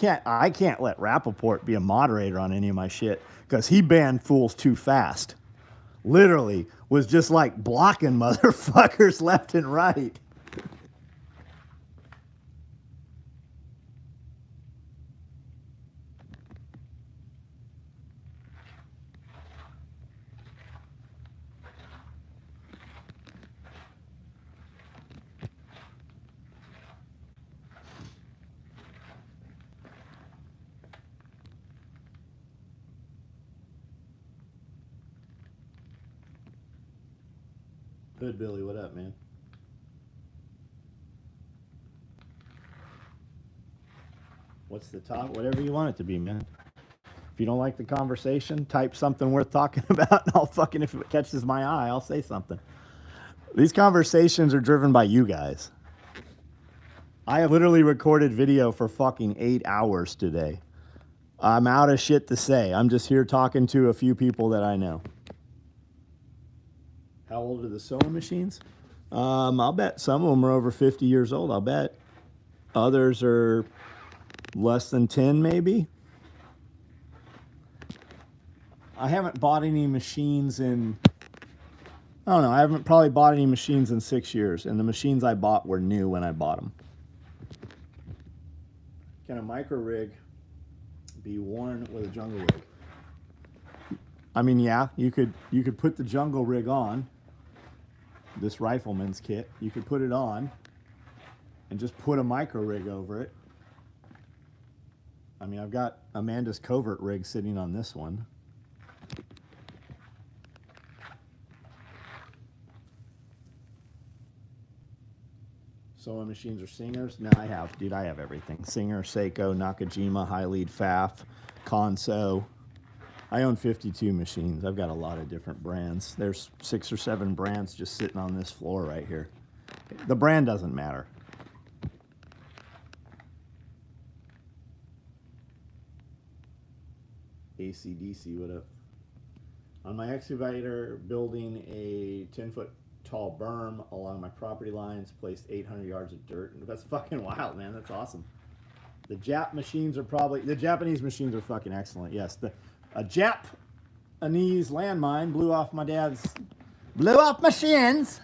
S1: can't let Rappaport be a moderator on any of my shit because he banned fools too fast. Literally was just like blocking motherfuckers left and right. Hood Billy, what up, man? What's the top? Whatever you want it to be, man. If you don't like the conversation, type something worth talking about, and I'll fucking, if it catches my eye, I'll say something. These conversations are driven by you guys. I have literally recorded video for fucking 8 hours today. I'm out of shit to say. I'm just here talking to a few people that I know. How old are the sewing machines? I'll bet some of them are over 50 years old. I'll bet. Others are less than 10, maybe. I haven't bought any machines in, I don't know, I haven't probably bought any machines in 6 years, and the machines I bought were new when I bought them. Can a micro rig be worn with a jungle rig? I mean, yeah, you could put the jungle rig on, this rifleman's kit. You could put it on and just put a micro rig over it. I mean, I've got Amanda's covert rig sitting on this one. Sewing machines or Singers? No, I have, dude, I have everything. Singer, Seiko, Nakajima, High Lead, Pfaff, Consew. I own 52 machines. I've got a lot of different brands. There's 6 or 7 brands just sitting on this floor right here. The brand doesn't matter. AC/DC, what up? On my excavator, building a 10-foot tall berm along my property lines, placed 800 yards of dirt. That's fucking wild, man. That's awesome. The Japanese machines are fucking excellent. Yes, a Japanese landmine blew off my shins.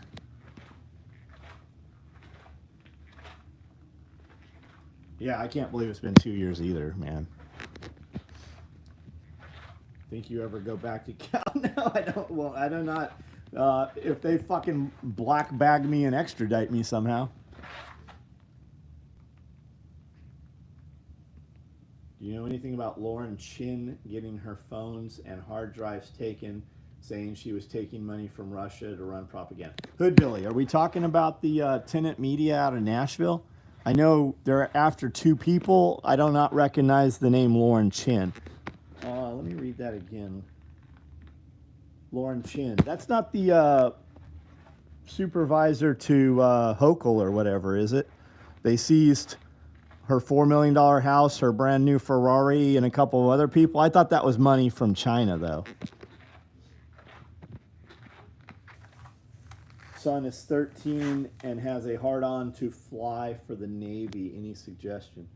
S1: Yeah, I can't believe it's been 2 years either, man. Think you ever go back to Cal? No, I don't. Well, I do not. If they fucking black bag me and extradite me somehow. Do you know anything about Lauren Chin getting her phones and hard drives taken, saying she was taking money from Russia to run propaganda? Hood Billy, are we talking about the tenant media out of Nashville? I know they're after 2 people. I do not recognize the name Lauren Chin. Let me read that again. Lauren Chin. That's not the supervisor to Hochul or whatever, is it? They seized her $4 million house, her brand new Ferrari, and a couple of other people. I thought that was money from China, though. Son is 13 and has a hard-on to fly for the Navy. Any suggestion?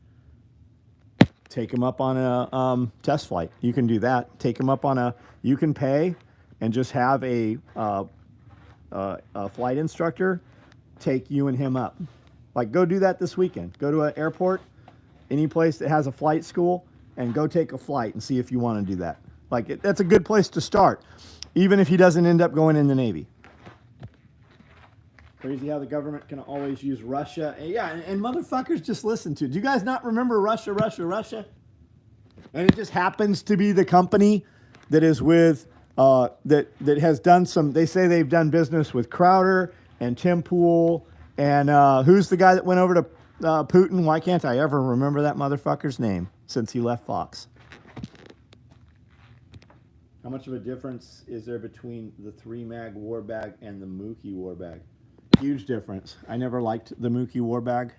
S1: Take him up on a test flight. You can do that. Take him up on a, you can pay and just have a flight instructor take you and him up. Like, go do that this weekend. Go to an airport, any place that has a flight school, and go take a flight and see if you want to do that. Like, that's a good place to start, even if he doesn't end up going in the Navy. Crazy how the government can always use Russia. And yeah, and motherfuckers just listen to it. Do you guys not remember Russia? And it just happens to be the company that is with, that has done some, they say they've done business with Crowder and Tim Pool. And who's the guy that went over to Putin? Why can't I ever remember that motherfucker's name since he left Fox? How much of a difference is there between the 3-mag war bag and the Mookie war bag? Huge difference. I never liked the Mookie war bag.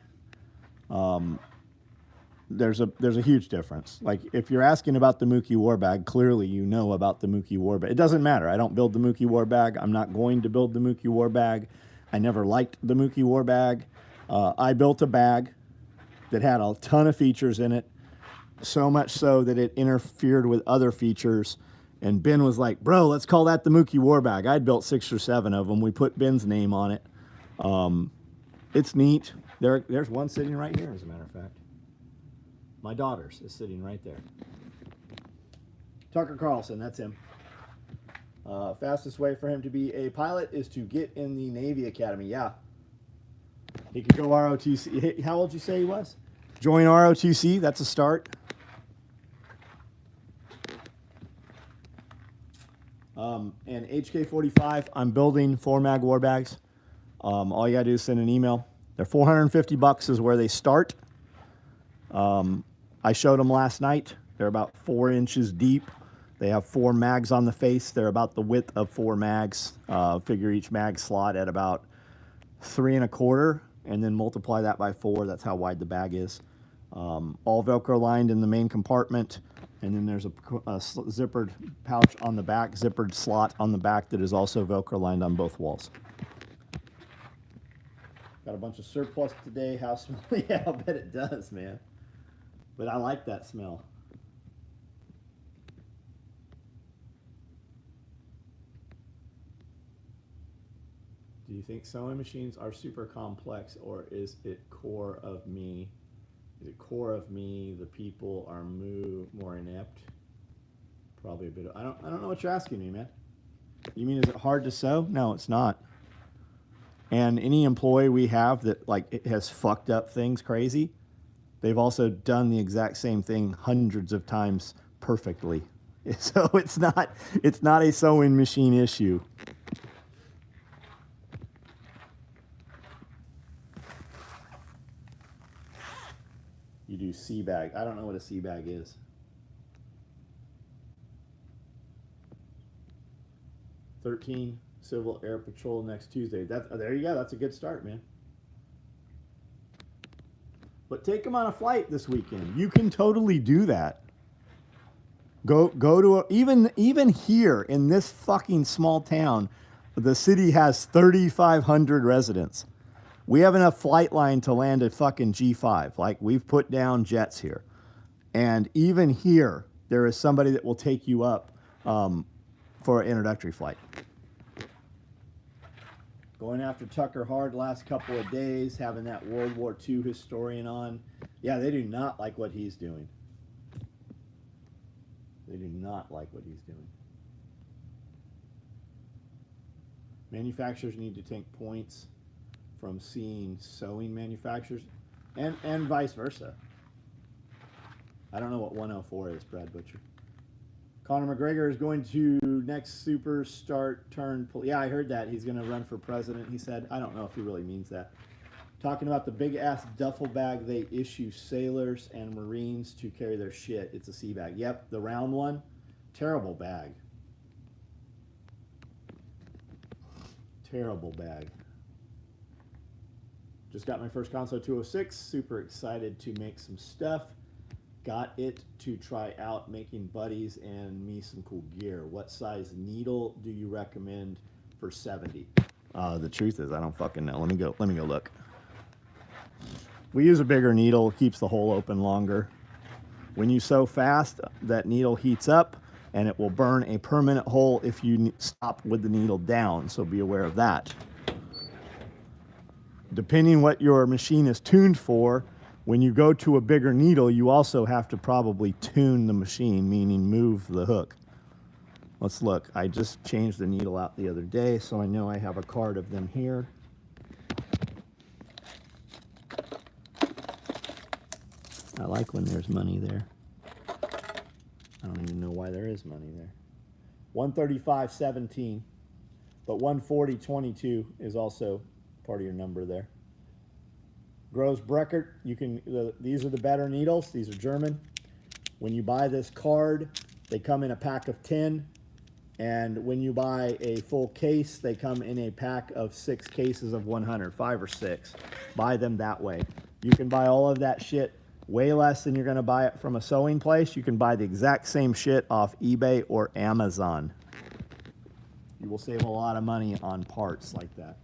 S1: There's a huge difference. Like, if you're asking about the Mookie war bag, clearly you know about the Mookie war bag. It doesn't matter. I don't build the Mookie war bag. I'm not going to build the Mookie war bag. I never liked the Mookie war bag. I built a bag that had a ton of features in it, so much so that it interfered with other features. And Ben was like, bro, let's call that the Mookie war bag. I'd built 6 or 7 of them. We put Ben's name on it. It's neat. There's one sitting right here, as a matter of fact. My daughter's is sitting right there. Tucker Carlson, that's him. Fastest way for him to be a pilot is to get in the Navy Academy. Yeah. He could go ROTC. How old did you say he was? Join ROTC. That's a start. And HK45, I'm building 4-mag war bags. All you gotta do is send an email. They're $450 is where they start. I showed them last night. They're about 4 inches deep. They have 4 mags on the face. They're about the width of 4 mags. Figure each mag slot at about 3 1/4, and then multiply that by 4. That's how wide the bag is. All Velcro lined in the main compartment, and then there's a zippered pouch on the back, zippered slot on the back that is also Velcro lined on both walls. Got a bunch of surplus today. How smelly? Yeah, I'll bet it does, man. But I like that smell. Do you think sewing machines are super complex, or is it core of me? Is it core of me? The people are more inept. Probably a bit. I don't know what you're asking me, man. You mean is it hard to sew? No, it's not. And any employee we have that like it has fucked up things crazy, they've also done the exact same thing hundreds of times perfectly. So it's not a sewing machine issue. You do sea bag. I don't know what a sea bag is. $13 Civil Air Patrol next Tuesday. There you go. That's a good start, man. But take them on a flight this weekend. You can totally do that. Go to even here in this fucking small town, the city has 3,500 residents. We have enough flight line to land a fucking G5. Like, we've put down jets here. And even here, there is somebody that will take you up for an introductory flight. Going after Tucker hard last couple of days, having that World War II historian on. Yeah, they do not like what he's doing. They do not like what he's doing. Manufacturers need to take points from seeing sewing manufacturers and vice versa. I don't know what 104 is, Brad Butcher. Conor McGregor is going to next super start turn. Yeah, I heard that. He's going to run for president, he said. I don't know if he really means that. Talking about the big ass duffel bag they issue sailors and Marines to carry their shit. It's a sea bag. Yep, the round one. Terrible bag. Terrible bag. Just got my first console 206. Super excited to make some stuff. Got it to try out making buddies and me some cool gear. What size needle do you recommend for 70? The truth is, I don't fucking know. Let me go look. We use a bigger needle, keeps the hole open longer. When you sew fast, that needle heats up and it will burn a permanent hole if you stop with the needle down, so be aware of that. Depending what your machine is tuned for, when you go to a bigger needle, you also have to probably tune the machine, meaning move the hook. Let's look. I just changed the needle out the other day, so I know I have a card of them here. I like when there's money there. I don't even know why there is money there. 135.17, but 140.22 is also part of your number there. Gross Breckert, these are the better needles. These are German. When you buy this card, they come in a pack of 10. And when you buy a full case, they come in a pack of 6 cases of 100, 5 or 6. Buy them that way. You can buy all of that shit way less than you're going to buy it from a sewing place. You can buy the exact same shit off eBay or Amazon. You will save a lot of money on parts like that.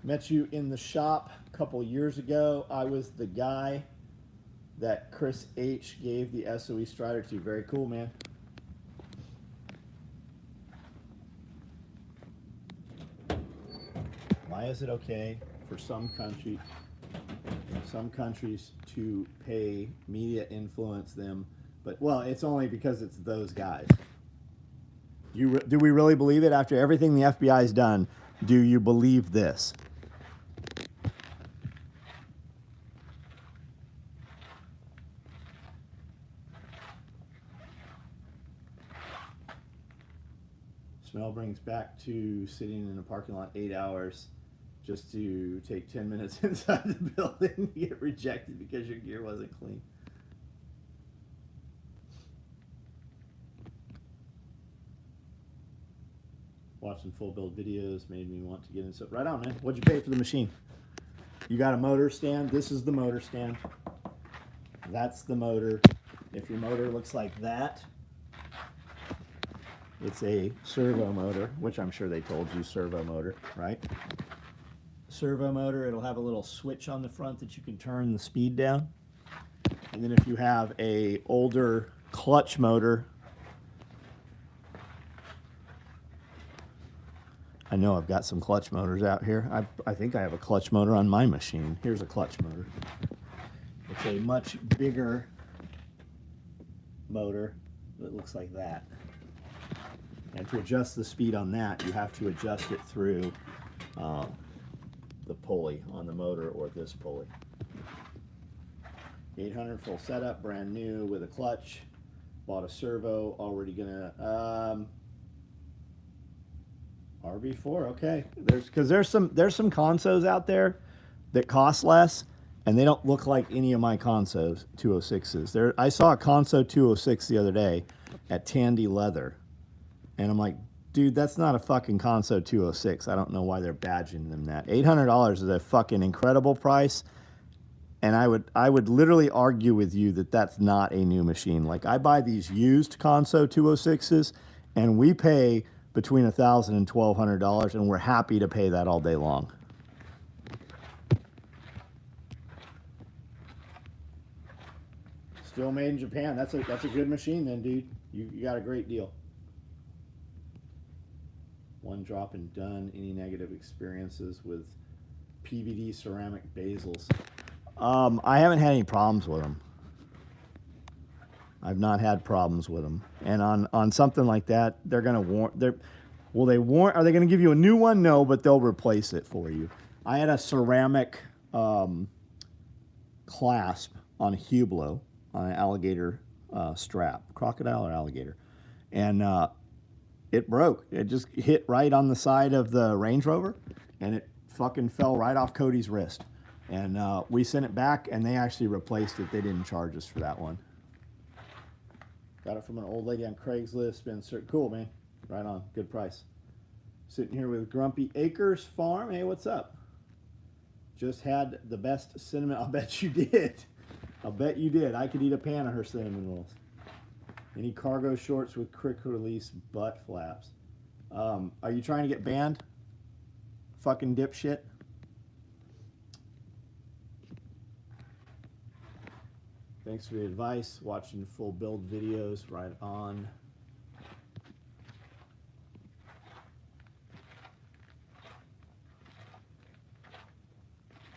S1: Met you in the shop a couple years ago. I was the guy that Chris H. gave the SOE Strider to. Very cool, man. Why is it okay for some countries to pay media influence them? But, well, it's only because it's those guys. Do we really believe it? After everything the FBI's done, do you believe this? Smell brings back to sitting in a parking lot 8 hours just to take 10 minutes inside the building to get rejected because your gear wasn't clean. Watching full build videos made me want to get into it. Right on, man. What'd you pay for the machine? You got a motor stand. This is the motor stand. That's the motor. If your motor looks like that, it's a servo motor, which I'm sure they told you, servo motor, right? Servo motor, it'll have a little switch on the front that you can turn the speed down. And then if you have a older clutch motor, I know I've got some clutch motors out here. I think I have a clutch motor on my machine. Here's a clutch motor. It's a much bigger motor that looks like that. And to adjust the speed on that, you have to adjust it through the pulley on the motor or this pulley. 800 full setup, brand new with a clutch. Bought a servo, already gonna RB4, okay. There's some consos out there that cost less, and they don't look like any of my consos 206s. I saw a conso 206 the other day at Tandy Leather, and I'm like, dude, that's not a fucking conso 206. I don't know why they're badging them that. $800 is a fucking incredible price, and I would literally argue with you that that's not a new machine. Like, I buy these used conso 206s, and we pay between $1,000 and $1,200, and we're happy to pay that all day long. Still made in Japan. That's a good machine then, dude. You got a great deal. One drop and done. Any negative experiences with PVD ceramic basils? I haven't had any problems with them. I've not had problems with them. And on something like that, they're gonna warrant. Are they gonna give you a new one? No, but they'll replace it for you. I had a ceramic clasp on a Hublot on an alligator strap, crocodile or alligator, and it broke. It just hit right on the side of the Range Rover, and it fucking fell right off Cody's wrist. And we sent it back, and they actually replaced it. They didn't charge us for that one. Got it from an old lady on Craigslist. Been cool, man. Right on. Good price. Sitting here with Grumpy Acres Farm. Hey, what's up? Just had the best cinnamon. I'll bet you did. I'll bet you did. I could eat a pan of her cinnamon rolls. Any cargo shorts with quick release butt flaps? Are you trying to get banned? Fucking dipshit. Thanks for the advice. Watching full build videos. Right on.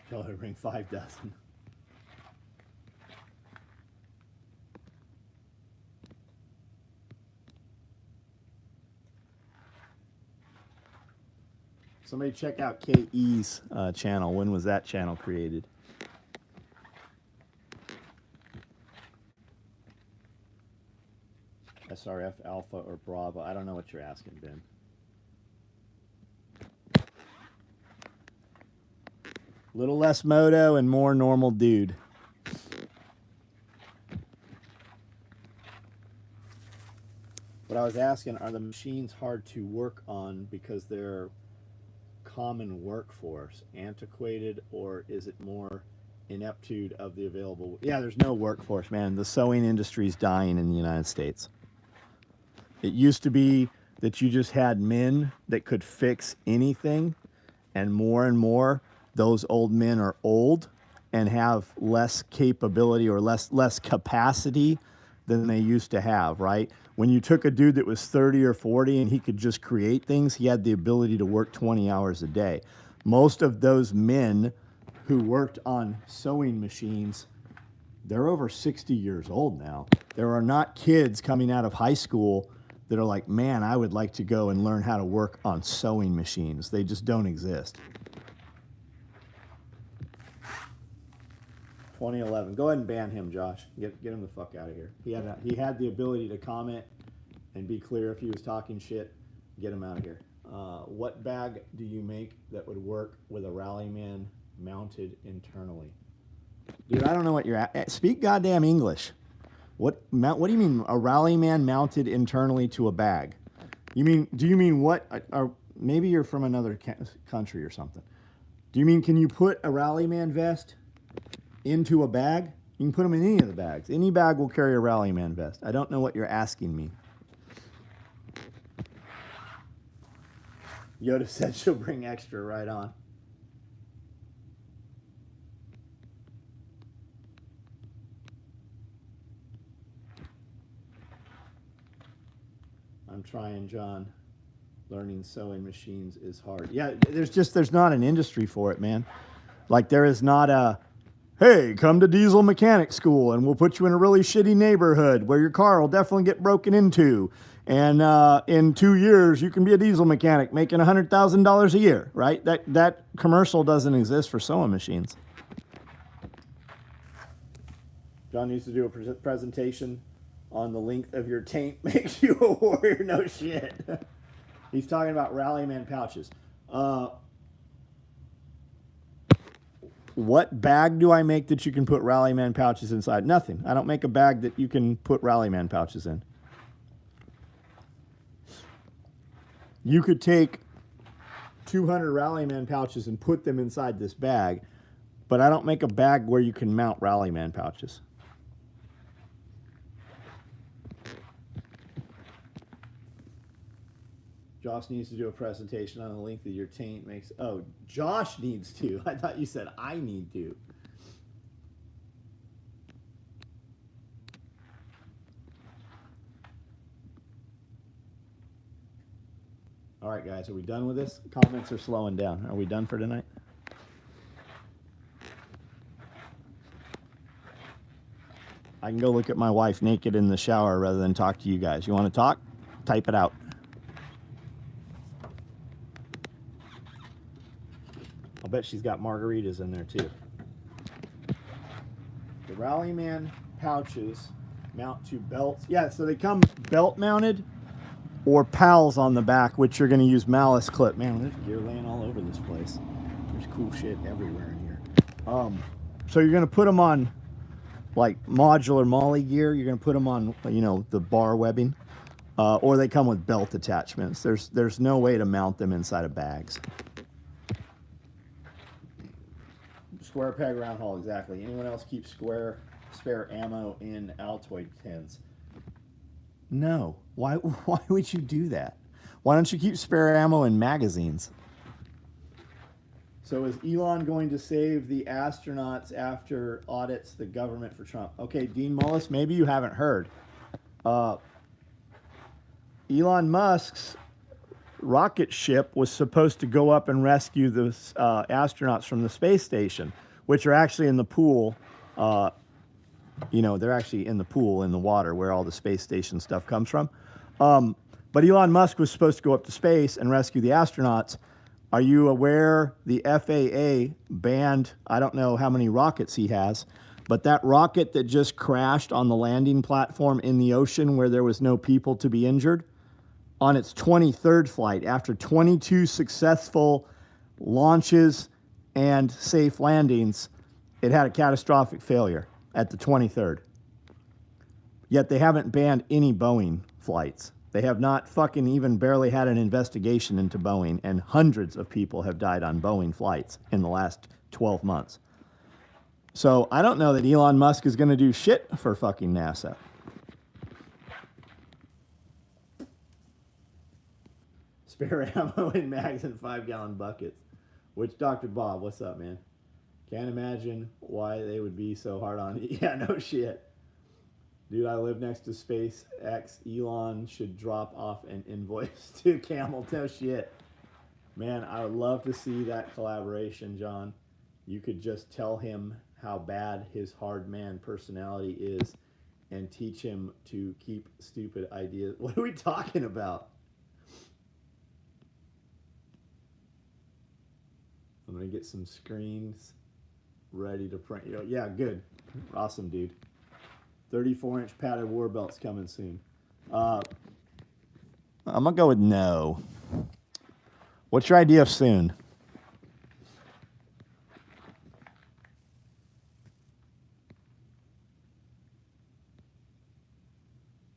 S1: Tell her to bring 5 dozen. Somebody check out KE's channel. When was that channel created? SRF Alpha or Bravo. I don't know what you're asking, Ben. Little less moto and more normal dude. What I was asking, are the machines hard to work on because they're common workforce, antiquated, or is it more ineptitude of the available? Yeah, there's no workforce, man. The sewing industry is dying in the United States. It used to be that you just had men that could fix anything, and more those old men are old and have less capability or less capacity than they used to have, right? When you took a dude that was 30 or 40 and he could just create things, he had the ability to work 20 hours a day. Most of those men who worked on sewing machines, they're over 60 years old now. There are not kids coming out of high school that are like, man, I would like to go and learn how to work on sewing machines. They just don't exist. 2011. Go ahead and ban him, Josh. Get him the fuck out of here. He had the ability to comment and be clear if he was talking shit. Get him out of here. What bag do you make that would work with a Rallyman mounted internally? Dude, I don't know what you're at. Speak goddamn English. What do you mean a Rallyman mounted internally to a bag? Do you mean what? Or maybe you're from another country or something. Do you mean can you put a Rallyman vest into a bag? You can put them in any of the bags. Any bag will carry a Rallyman vest. I don't know what you're asking me. Yoda said she'll bring extra right on. I'm trying, John. Learning sewing machines is hard. Yeah, there's not an industry for it, man. Like there is not a, hey, come to diesel mechanic school and we'll put you in a really shitty neighborhood where your car will definitely get broken into. And in 2 years, you can be a diesel mechanic making $100,000 a year, right? That commercial doesn't exist for sewing machines. John used to do a presentation on the length of your taint makes you a warrior. No shit. He's talking about Rallyman pouches. What bag do I make that you can put Rallyman pouches inside? Nothing. I don't make a bag that you can put Rallyman pouches in. You could take 200 Rallyman pouches and put them inside this bag, but I don't make a bag where you can mount Rallyman pouches. Josh needs to do a presentation on the length of your taint makes... Oh, Josh needs to. I thought you said I need to. All right, guys, are we done with this? Comments are slowing down. Are we done for tonight? I can go look at my wife naked in the shower rather than talk to you guys. You want to talk? Type it out. I'll bet she's got margaritas in there too. The Rallyman pouches mount to belts. Yeah, so they come belt mounted or pals on the back, which you're going to use malice clip. Man, there's gear laying all over this place. There's cool shit everywhere in here. So you're going to put them on like modular molly gear. You're going to put them on, you know, the bar webbing, or they come with belt attachments. There's no way to mount them inside of bags. Square peg round hole, exactly. Anyone else keep spare ammo in Altoid tins? No. Why would you do that? Why don't you keep spare ammo in magazines? So is Elon going to save the astronauts after audits the government for Trump? Okay, Dean Mullis, maybe you haven't heard. Elon Musk's rocket ship was supposed to go up and rescue the astronauts from the space station, which are actually in the pool. You know, they're actually in the pool in the water where all the space station stuff comes from. But Elon Musk was supposed to go up to space and rescue the astronauts. Are you aware the FAA banned, I don't know how many rockets he has, but that rocket that just crashed on the landing platform in the ocean where there was no people to be injured, on its 23rd flight, after 22 successful launches and safe landings, it had a catastrophic failure at the 23rd. Yet they haven't banned any Boeing flights. They have not fucking even barely had an investigation into Boeing, and hundreds of people have died on Boeing flights in the last 12 months. So I don't know that Elon Musk is going to do shit for fucking NASA. Spare ammo in mags and 5-gallon buckets. Which Dr. Bob, what's up, man? Can't imagine why they would be so hard on you. Yeah, no shit. Dude, I live next to SpaceX. Elon should drop off an invoice to Camel. No shit. Man, I would love to see that collaboration, John. You could just tell him how bad his hard man personality is and teach him to keep stupid ideas. What are we talking about? I'm going to get some screens ready to print. Yeah, good. Awesome, dude. 34-inch padded war belts coming soon. I'm going to go with no. What's your idea of soon?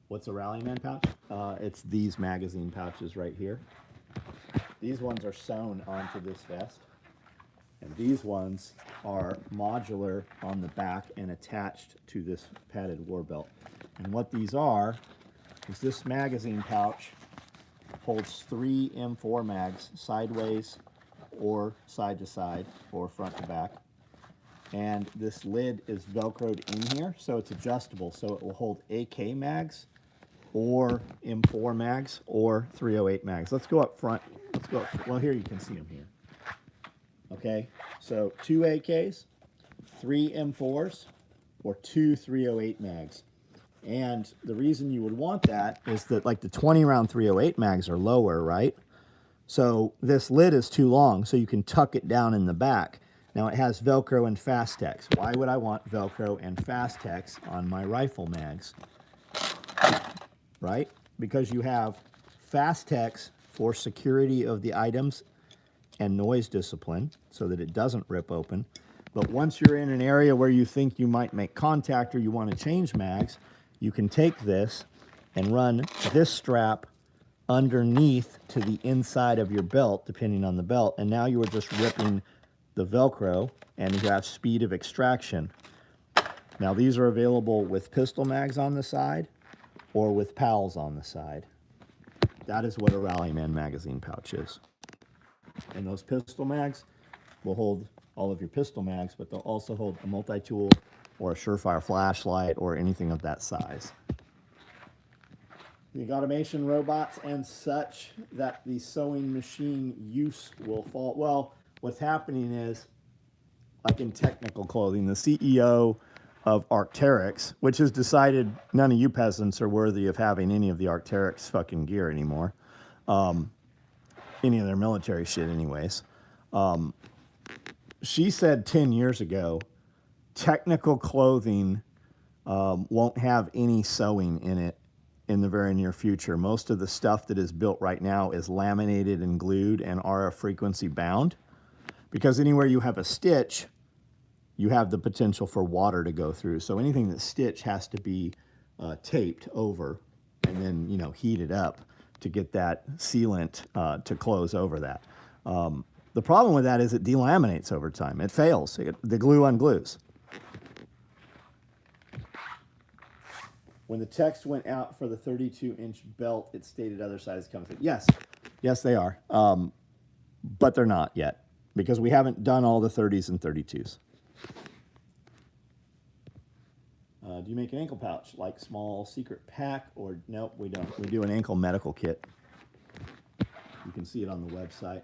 S1: What's a Rallyman pouch? It's these magazine pouches right here. These ones are sewn onto this vest. And these ones are modular on the back and attached to this padded war belt. And what these are is this magazine pouch holds 3 M4 mags sideways or side to side or front to back. And this lid is Velcroed in here, so it's adjustable. So it will hold AK mags or M4 mags or 308 mags. Let's go up front. Let's go up, well, here you can see them here. Okay, so 2 AKs, 3 M4s, or 2 308 mags. And the reason you would want that is that like the 20 round 308 mags are lower, right? So this lid is too long, so you can tuck it down in the back. Now it has Velcro and Fastex. Why would I want Velcro and Fastex on my rifle mags? Right? Because you have Fastex for security of the items and noise discipline so that it doesn't rip open. But once you're in an area where you think you might make contact or you want to change mags, you can take this and run this strap underneath to the inside of your belt, depending on the belt, and now you are just ripping the Velcro and you have speed of extraction. Now these are available with pistol mags on the side or with PALs on the side. That is what a Rallyman magazine pouch is. And those pistol mags will hold all of your pistol mags, but they'll also hold a multi-tool or a Surefire flashlight or anything of that size. The automation robots and such that the sewing machine use will fall. Well, what's happening is, like in technical clothing, the CEO of Arc'teryx, which has decided none of you peasants are worthy of having any of the Arc'teryx fucking gear anymore. Any of their military shit anyways. She said 10 years ago, technical clothing won't have any sewing in it in the very near future. Most of the stuff that is built right now is laminated and glued and RF frequency bound, because anywhere you have a stitch, you have the potential for water to go through. So anything that's stitched has to be taped over and then, you know, heated up to get that sealant to close over that. The problem with that is it delaminates over time. It fails. The glue unglues. When the text went out for the 32-inch belt, it stated other sizes come with it. Yes, yes, they are. But they're not yet because we haven't done all the 30s and 32s. Do you make an ankle pouch like small secret pack or nope, we don't. We do an ankle medical kit. You can see it on the website.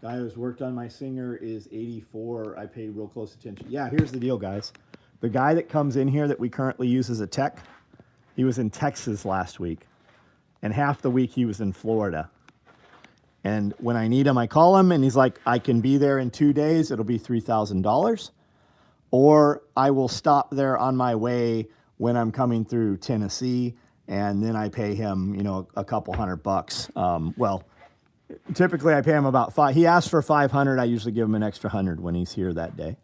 S1: Guy who's worked on my Singer is 84. I paid real close attention. Yeah, here's the deal, guys. The guy that comes in here that we currently use as a tech, he was in Texas last week, and half the week he was in Florida. And when I need him, I call him, and he's like, I can be there in 2 days. It'll be $3,000. Or I will stop there on my way when I'm coming through Tennessee, and then I pay him, you know, a couple $100. Well, typically I pay him about $500. He asks for $500. I usually give him an extra $100 when he's here that day.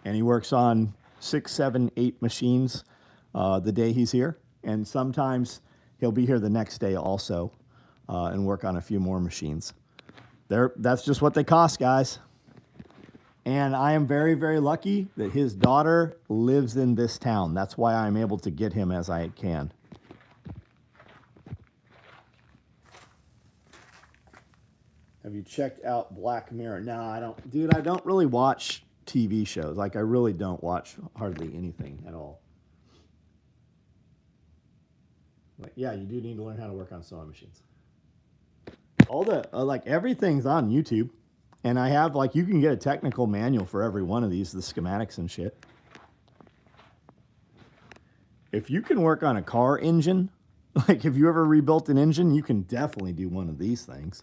S1: And he works on 6, 7, 8 machines the day he's here. And sometimes he'll be here the next day also and work on a few more machines. That's just what they cost, guys. And I am very, very lucky that his daughter lives in this town. That's why I'm able to get him as I can. Have you checked out Black Mirror? No, I don't. Dude, I don't really watch TV shows. Like, I really don't watch hardly anything at all. But yeah, you do need to learn how to work on sewing machines. All the, like, everything's on YouTube. And I have, like, you can get a technical manual for every one of these, the schematics and shit. If you can work on a car engine, like if you ever rebuilt an engine, you can definitely do one of these things.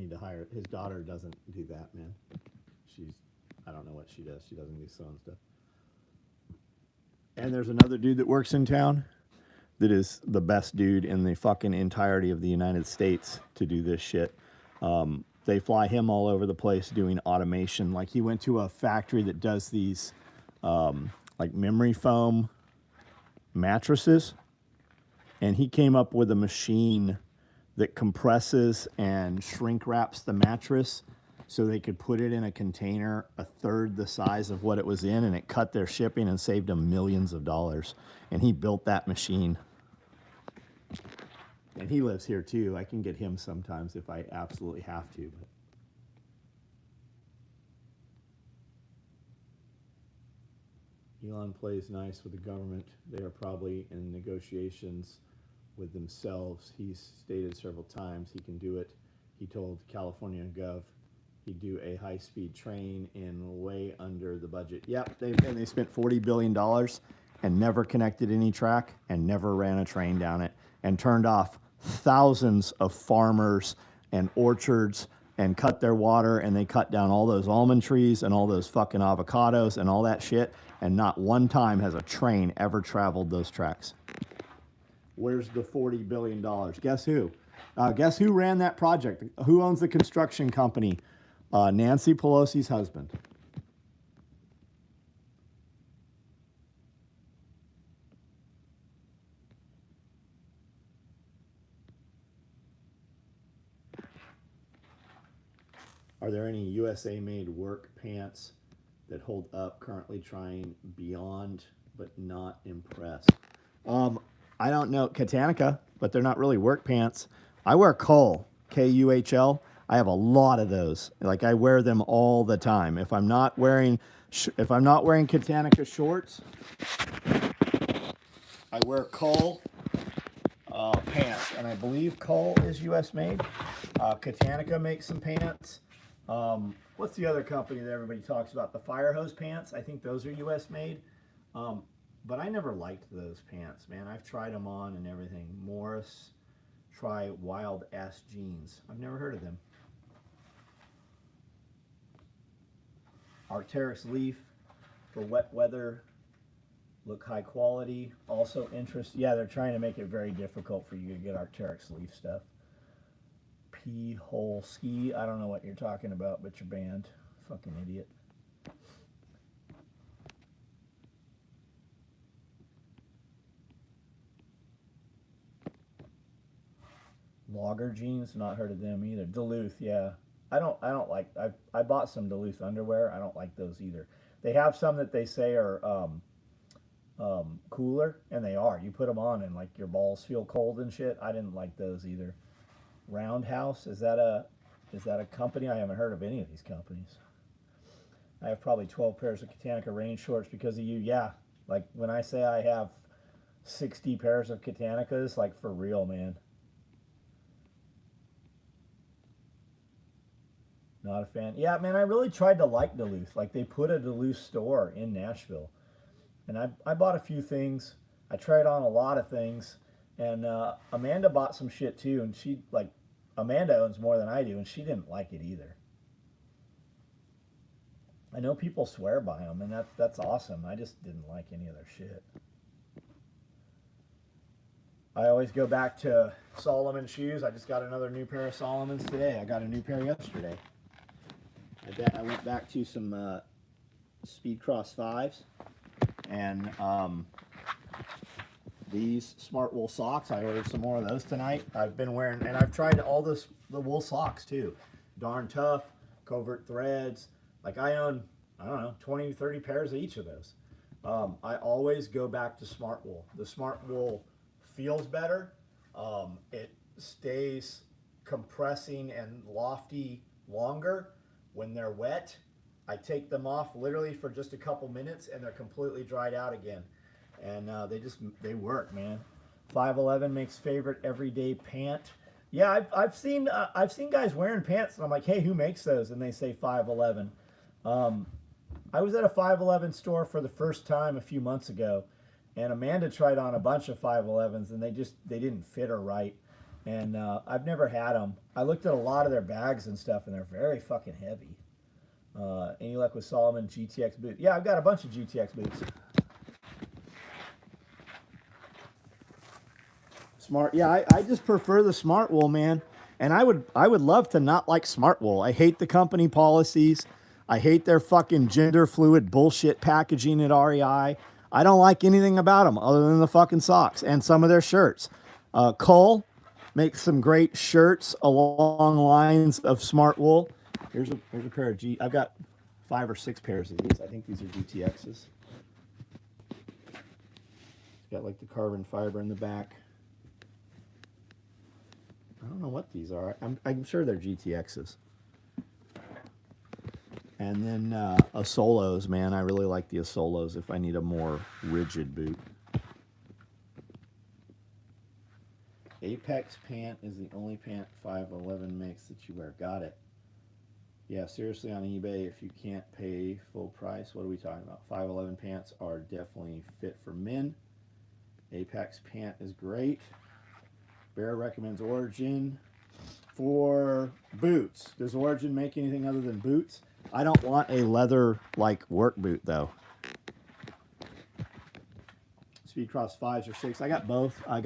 S1: need to hire. His daughter doesn't do that, man. I don't know what she does. She doesn't do sewing stuff. And there's another dude that works in town that is the best dude in the fucking entirety of the United States to do this shit. They fly him all over the place doing automation. Like he went to a factory that does these like memory foam mattresses, and he came up with a machine that compresses and shrink wraps the mattress so they could put it in a container a third the size of what it was in, and it cut their shipping and saved them millions of dollars. And he built that machine. And he lives here too. I can get him sometimes if I absolutely have to. But Elon plays nice with the government. They are probably in negotiations with themselves. He's stated several times he can do it. He told California Gov he'd do a high-speed train in way under the budget. Yep, they spent $40 billion and never connected any track and never ran a train down it and turned off thousands of farmers and orchards and cut their water, and they cut down all those almond trees and all those fucking avocados and all that shit, and not one time has a train ever traveled those tracks. Where's the $40 billion? Guess who? Guess who ran that project? Who owns the construction company? Nancy Pelosi's husband. Are there any USA-made work pants that hold up? Currently trying Beyond, but not impressed. I don't know Katanica, but they're not really work pants. I wear Kuhl, Kuhl. I have a lot of those. Like I wear them all the time. If I'm not wearing Katanica shorts, I wear Kuhl pants, and I believe Kuhl is U.S. made. Katanica makes some pants. What's the other company that everybody talks about? The fire hose pants. I think those are U.S. made. But I never liked those pants, man. I've tried them on and everything. Morris, try Wild Ass Jeans. I've never heard of them. Arc'teryx Leaf for wet weather. Look high quality. Also interest. Yeah, they're trying to make it very difficult for you to get Arc'teryx Leaf stuff. P-hole ski. I don't know what you're talking about, but you're banned. Fucking idiot. Logger jeans, not heard of them either. Duluth, yeah. I don't like. I bought some Duluth underwear. I don't like those either. They have some that they say are cooler, and they are. You put them on, and like your balls feel cold and shit. I didn't like those either. Roundhouse, is that a company? I haven't heard of any of these companies. I have probably 12 pairs of Katanica rain shorts because of you. Yeah, like when I say I have 60 pairs of Katanicas, like for real, man. Not a fan. Yeah, man, I really tried to like Duluth. Like, they put a Duluth store in Nashville. And I bought a few things. I tried on a lot of things. And Amanda bought some shit, too. And she, like, Amanda owns more than I do, and she didn't like it either. I know people swear by them, and that's awesome. I just didn't like any of their shit. I always go back to Solomon shoes. I just got another new pair of Solomons today. I got a new pair yesterday. I went back to some Speed Cross 5s, and these Smart Wool socks. I ordered some more of those tonight. I've been wearing, and I've tried all the wool socks too. Darn Tough, Covert Threads. Like I own, I don't know, 20, 30 pairs of each of those. I always go back to Smart Wool. The Smart Wool feels better. It stays compressing and lofty longer. When they're wet, I take them off literally for just a couple minutes, and they're completely dried out again. And they work, man. 511 makes favorite everyday pant. Yeah, I've seen guys wearing pants, and I'm like, hey, who makes those? And they say 511. I was at a 511 store for the first time a few months ago, and Amanda tried on a bunch of 511s, and they didn't fit her right. And I've never had them. I looked at a lot of their bags and stuff, and they're very fucking heavy. Any luck with Solomon GTX boots? Yeah, I've got a bunch of GTX boots. Smart. Yeah, I just prefer the Smart Wool, man. And I would love to not like Smart Wool. I hate the company policies. I hate their fucking gender fluid bullshit packaging at REI. I don't like anything about them other than the fucking socks and some of their shirts. Cole makes some great shirts along lines of Smart Wool. Here's a pair of I've got 5 or 6 pairs of these. I think these are GTXs. It's got like the carbon fiber in the back. I don't know what these are. I'm sure they're GTXs. And then Asolos, man. I really like the Asolos if I need a more rigid boot. Apex pant is the only pant 511 makes that you wear. Got it. Yeah, seriously, on eBay, if you can't pay full price, what are we talking about? 511 pants are definitely fit for men. Apex pant is great. Bear recommends Origin for boots. Does Origin make anything other than boots? I don't want a leather like work boot though. Speedcross 5s or 6. I got both. I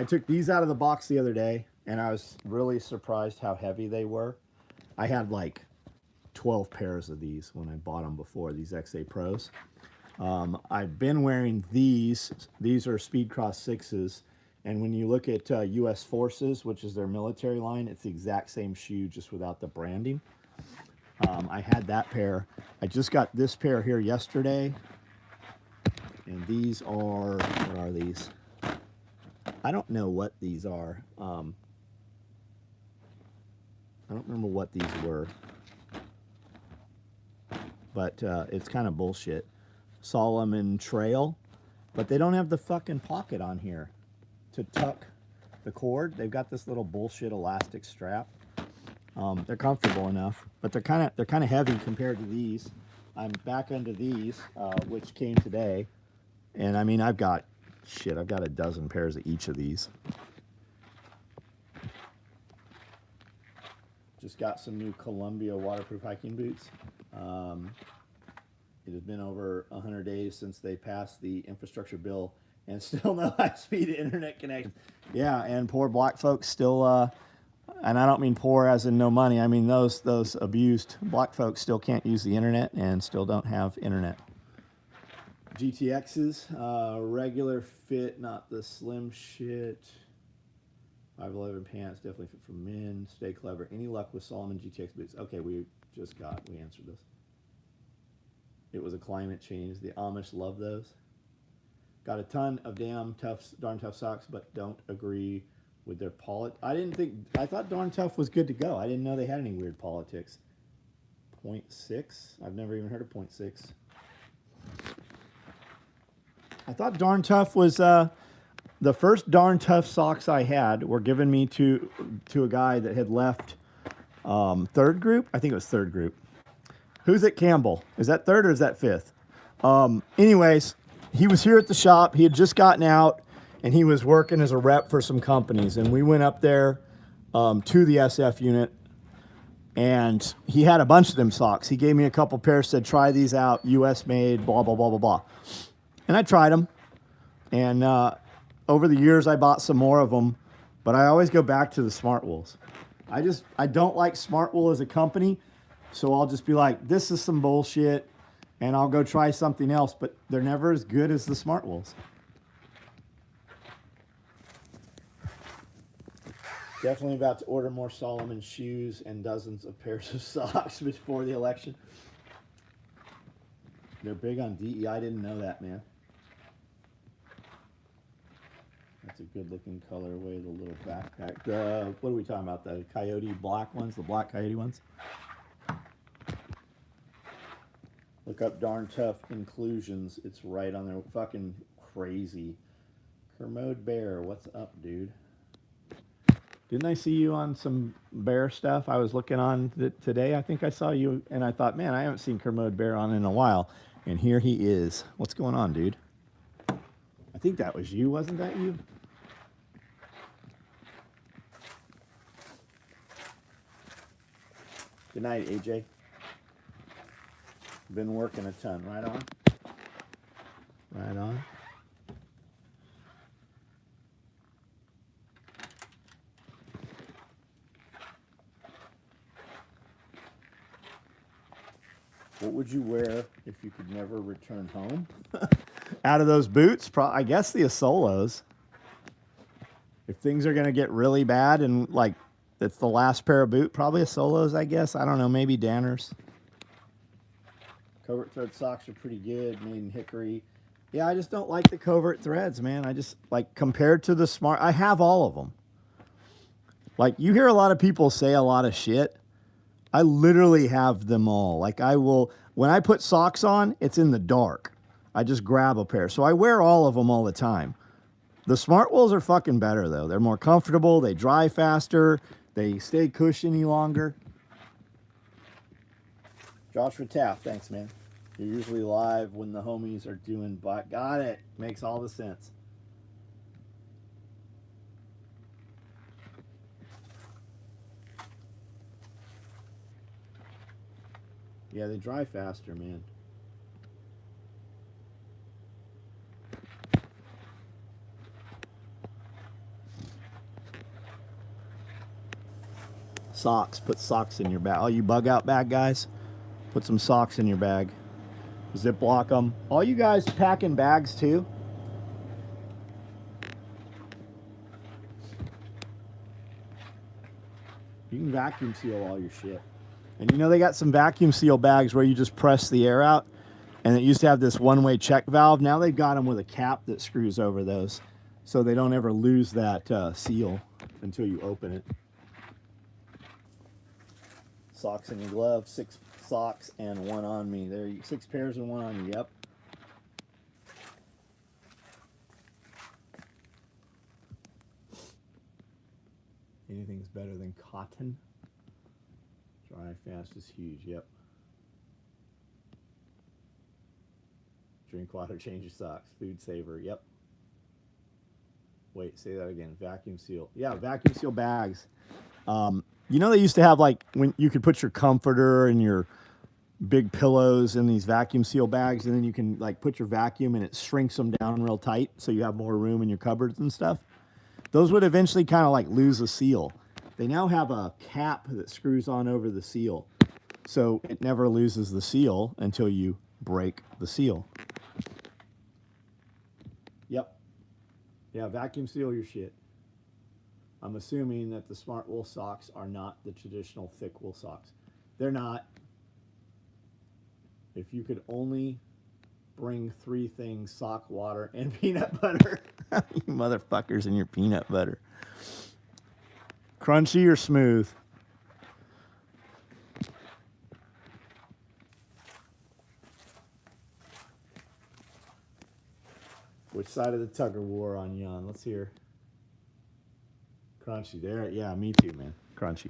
S1: took these out of the box the other day and I was really surprised how heavy they were. I had like 12 pairs of these when I bought them before, these XA Pros. I've been wearing these. These are Speedcross 6s. And when you look at U.S. Forces, which is their military line, it's the exact same shoe, just without the branding. I had that pair. I just got this pair here yesterday. And these are, what are these? I don't know what these are. I don't remember what these were. But it's kind of bullshit. Solomon Trail. But they don't have the fucking pocket on here to tuck the cord. They've got this little bullshit elastic strap. They're comfortable enough, but they're kind of heavy compared to these. I'm back into these, which came today, and I mean I've got a dozen pairs of each of these. Just got some new Columbia waterproof hiking boots. It has been over 100 days since they passed the infrastructure bill. And still no high-speed internet connection. Yeah, and poor black folks still, and I don't mean poor as in no money. I mean those abused black folks still can't use the internet and still don't have internet. GTXs, regular fit, not the slim shit. 511 pants, definitely fit for men. Stay clever. Any luck with Solomon GTX boots? Okay, we answered this. It was a climate change. The Amish love those. Got a ton of darn tough socks, but don't agree with their I thought Darn Tough was good to go. I didn't know they had any weird politics. 0.6? I've never even heard of 0.6. I thought Darn Tough was, the first Darn Tough socks I had were given me to a guy that had left third group. I think it was third group. Who's at Campbell? Is that third or is that fifth? Anyways, he was here at the shop. He had just gotten out, and he was working as a rep for some companies. And we went up there to the SF unit, and he had a bunch of them socks. He gave me a couple pairs, said, try these out, U.S. made, blah, blah, blah, blah, blah. And I tried them. And over the years, I bought some more of them. But I always go back to the Smart Wools. I don't like Smart Wool as a company, so I'll just be like, this is some bullshit. And I'll go try something else, but they're never as good as the Smart Wools. Definitely about to order more Solomon shoes and dozens of pairs of socks before the election. They're big on DE. I didn't know that, man. That's a good looking colorway, the little backpack. What are we talking about? The coyote black ones, the black coyote ones? Look up Darn Tough inclusions. It's right on there. Fucking crazy. Kermode Bear, what's up, dude? Didn't I see you on some bear stuff? I was looking on today. I think I saw you, and I thought, man, I haven't seen Kermode Bear on in a while. And here he is. What's going on, dude? I think that was you. Wasn't that you? Good night, AJ. Been working a ton. Right on. Right on. What would you wear if you could never return home? Out of those boots, I guess the Asolos. If things are going to get really bad and like it's the last pair of boot, probably Asolos, I guess. I don't know, maybe Danners. Covert thread socks are pretty good, made in hickory. Yeah, I just don't like the covert threads, man. I just, like, compared to the smart, I have all of them. Like, you hear a lot of people say a lot of shit. I literally have them all. Like, I will, when I put socks on, it's in the dark. I just grab a pair. So I wear all of them all the time. The smart wools are fucking better, though. They're more comfortable. They dry faster. They stay cushiony longer. Joshua Taft, thanks, man. You're usually live when the homies are doing, but got it. Makes all the sense. Yeah, they dry faster, man. Socks. Put socks in your bag. All you bug out bag guys, put some socks in your bag. Ziploc them. All you guys packing bags too? You can vacuum seal all your shit. And you know they got some vacuum seal bags where you just press the air out, and it used to have this one-way check valve. Now they've got them with a cap that screws over those so they don't ever lose that seal until you open it. Socks in your glove, 6 socks and 1 on me. There, 6 pairs and 1 on you. Yep. Anything's better than cotton. Dry fast is huge. Yep. Drink water, change your socks. Food saver. Yep. Wait, say that again. Vacuum seal. Yeah, vacuum seal bags. You know they used to have like when you could put your comforter and your big pillows in these vacuum seal bags, and then you can like put your vacuum and it shrinks them down real tight so you have more room in your cupboards and stuff. Those would eventually kind of like lose a seal. They now have a cap that screws on over the seal, so it never loses the seal until you break the seal. Yep. Yeah, vacuum seal your shit. I'm assuming that the smart wool socks are not the traditional thick wool socks. They're not. If you could only bring 3 things, sock, water, and peanut butter. You motherfuckers and your peanut butter. Crunchy or smooth? Which side of the tug of war on you on? Let's hear. Crunchy. There, yeah, me too, man. Crunchy.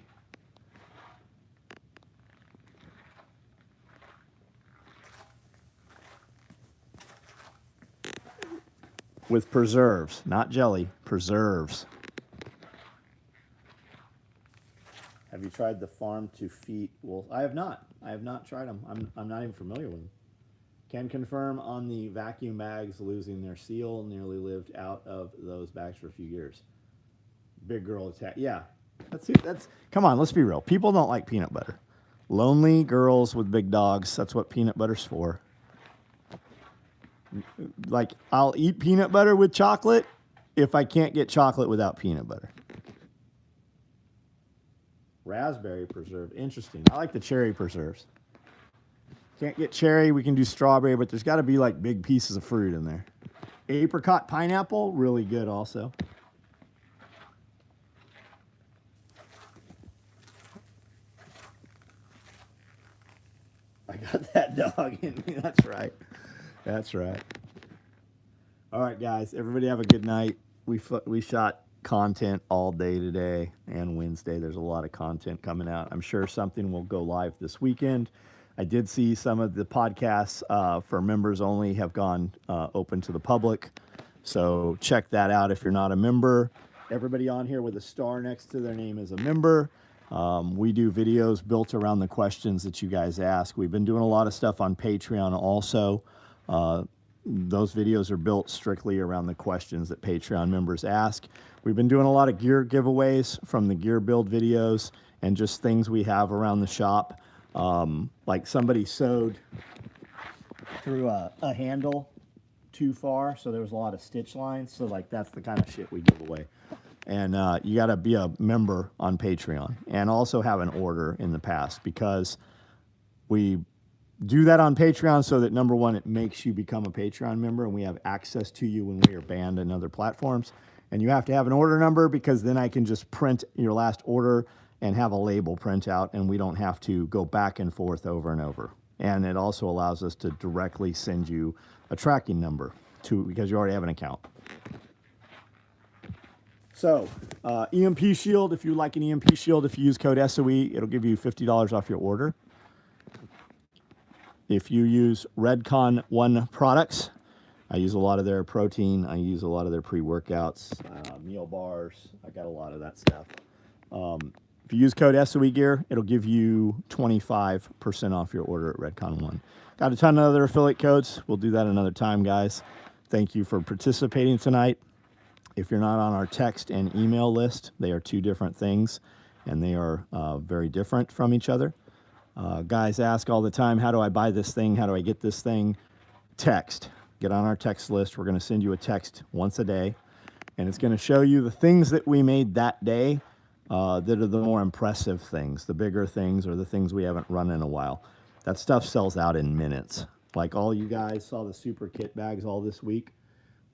S1: With preserves, not jelly, preserves. Have you tried the farm to feet wool? I have not. I have not tried them. I'm not even familiar with them. Can confirm on the vacuum bags losing their seal. Nearly lived out of those bags for a few years. Big girl attack. Yeah. That's come on, let's be real. People don't like peanut butter. Lonely girls with big dogs, that's what peanut butter's for. Like, I'll eat peanut butter with chocolate if I can't get chocolate without peanut butter. Raspberry preserve. Interesting. I like the cherry preserves. Can't get cherry, we can do strawberry, but there's got to be like big pieces of fruit in there. Apricot pineapple, really good also. I got that dog in me. That's right. That's right. All right, guys. Everybody have a good night. We shot content all day today and Wednesday. There's a lot of content coming out. I'm sure something will go live this weekend. I did see some of the podcasts for members only have gone open to the public. So check that out if you're not a member. Everybody on here with a star next to their name is a member. We do videos built around the questions that you guys ask. We've been doing a lot of stuff on Patreon also. Those videos are built strictly around the questions that Patreon members ask. We've been doing a lot of gear giveaways from the gear build videos and just things we have around the shop. Like somebody sewed through a handle too far, so there was a lot of stitch lines. So like that's the kind of shit we give away. And you got to be a member on Patreon and also have an order in the past, because we do that on Patreon so that, number one, it makes you become a Patreon member and we have access to you when we are banned in other platforms. And you have to have an order number, because then I can just print your last order and have a label print out, and we don't have to go back and forth over and over. And it also allows us to directly send you a tracking number because you already have an account. So, EMP Shield, if you like an EMP Shield, if you use code SOE, it'll give you $50 off your order. If you use Redcon1 products, I use a lot of their protein, I use a lot of their pre-workouts, meal bars, I got a lot of that stuff. If you use code SOE Gear, it'll give you 25% off your order at Redcon1. Got a ton of other affiliate codes. We'll do that another time, guys. Thank you for participating tonight. If you're not on our text and email list, they are two different things, and they are very different from each other. Guys ask all the time, how do I buy this thing? How do I get this thing? Text. Get on our text list. We're going to send you a text once a day, and it's going to show you the things that we made that day that are the more impressive things, the bigger things, or the things we haven't run in a while. That stuff sells out in minutes. Like all you guys saw the super kit bags all this week.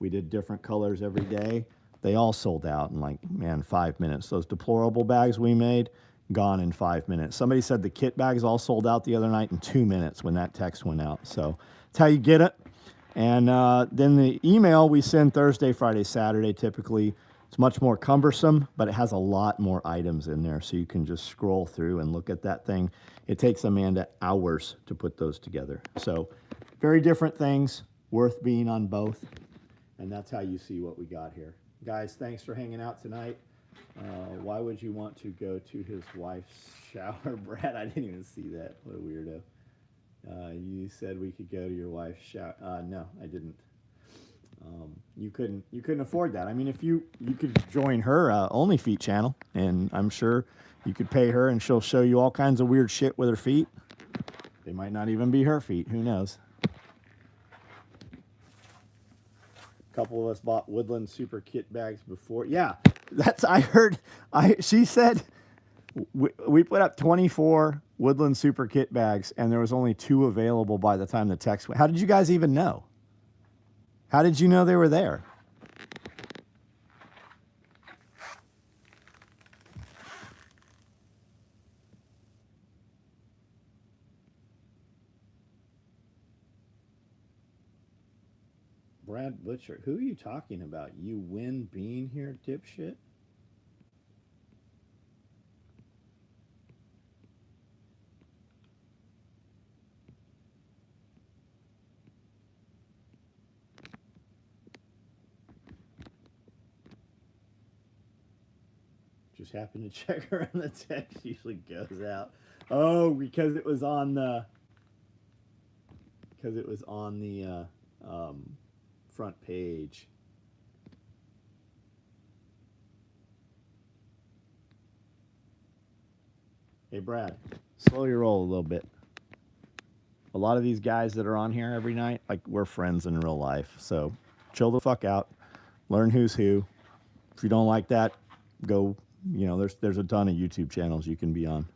S1: We did different colors every day. They all sold out in, like, man, 5 minutes. Those deplorable bags we made, gone in 5 minutes. Somebody said the kit bags all sold out the other night in 2 minutes when that text went out. So that's how you get it. And then the email we send Thursday, Friday, Saturday typically. It's much more cumbersome, but it has a lot more items in there, so you can just scroll through and look at that thing. It takes Amanda hours to put those together. So very different things, worth being on both. And that's how you see what we got here. Guys, thanks for hanging out tonight. Why would you want to go to his wife's shower? Brad, I didn't even see that. What a weirdo. You said we could go to your wife's shower. No, I didn't. You couldn't afford that. I mean, if you could join her OnlyFeet channel, and I'm sure you could pay her and she'll show you all kinds of weird shit with her feet. They might not even be her feet. Who knows? Couple of us bought Woodland Super Kit bags before. Yeah, I heard. She said we put up 24 Woodland Super Kit bags, and there was only 2 available by the time the text went. How did you guys even know? How did you know they were there? Brad Butcher, who are you talking about? You win being here, dipshit? Just happened to check her on the text. Usually goes out. Oh, because it was on the front page. Hey, Brad, slow your roll a little bit. A lot of these guys that are on here every night, like, we're friends in real life. So chill the fuck out. Learn who's who. If you don't like that, go, there's a ton of YouTube channels you can be on.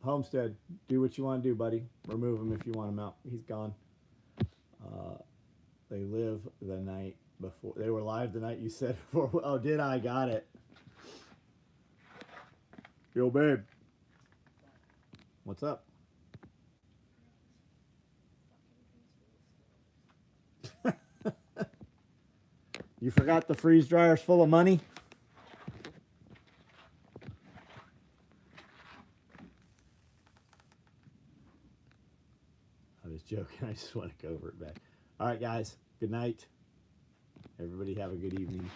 S1: Homestead, do what you want to do, buddy. Remove him if you want him out. He's gone. They live the night before. They were live the night you said before. Oh, did I? Got it. Yo, babe. What's up? You forgot the freeze dryer's full of money? I was joking. I just want to go over it back. All right, guys. Good night. Everybody have a good evening.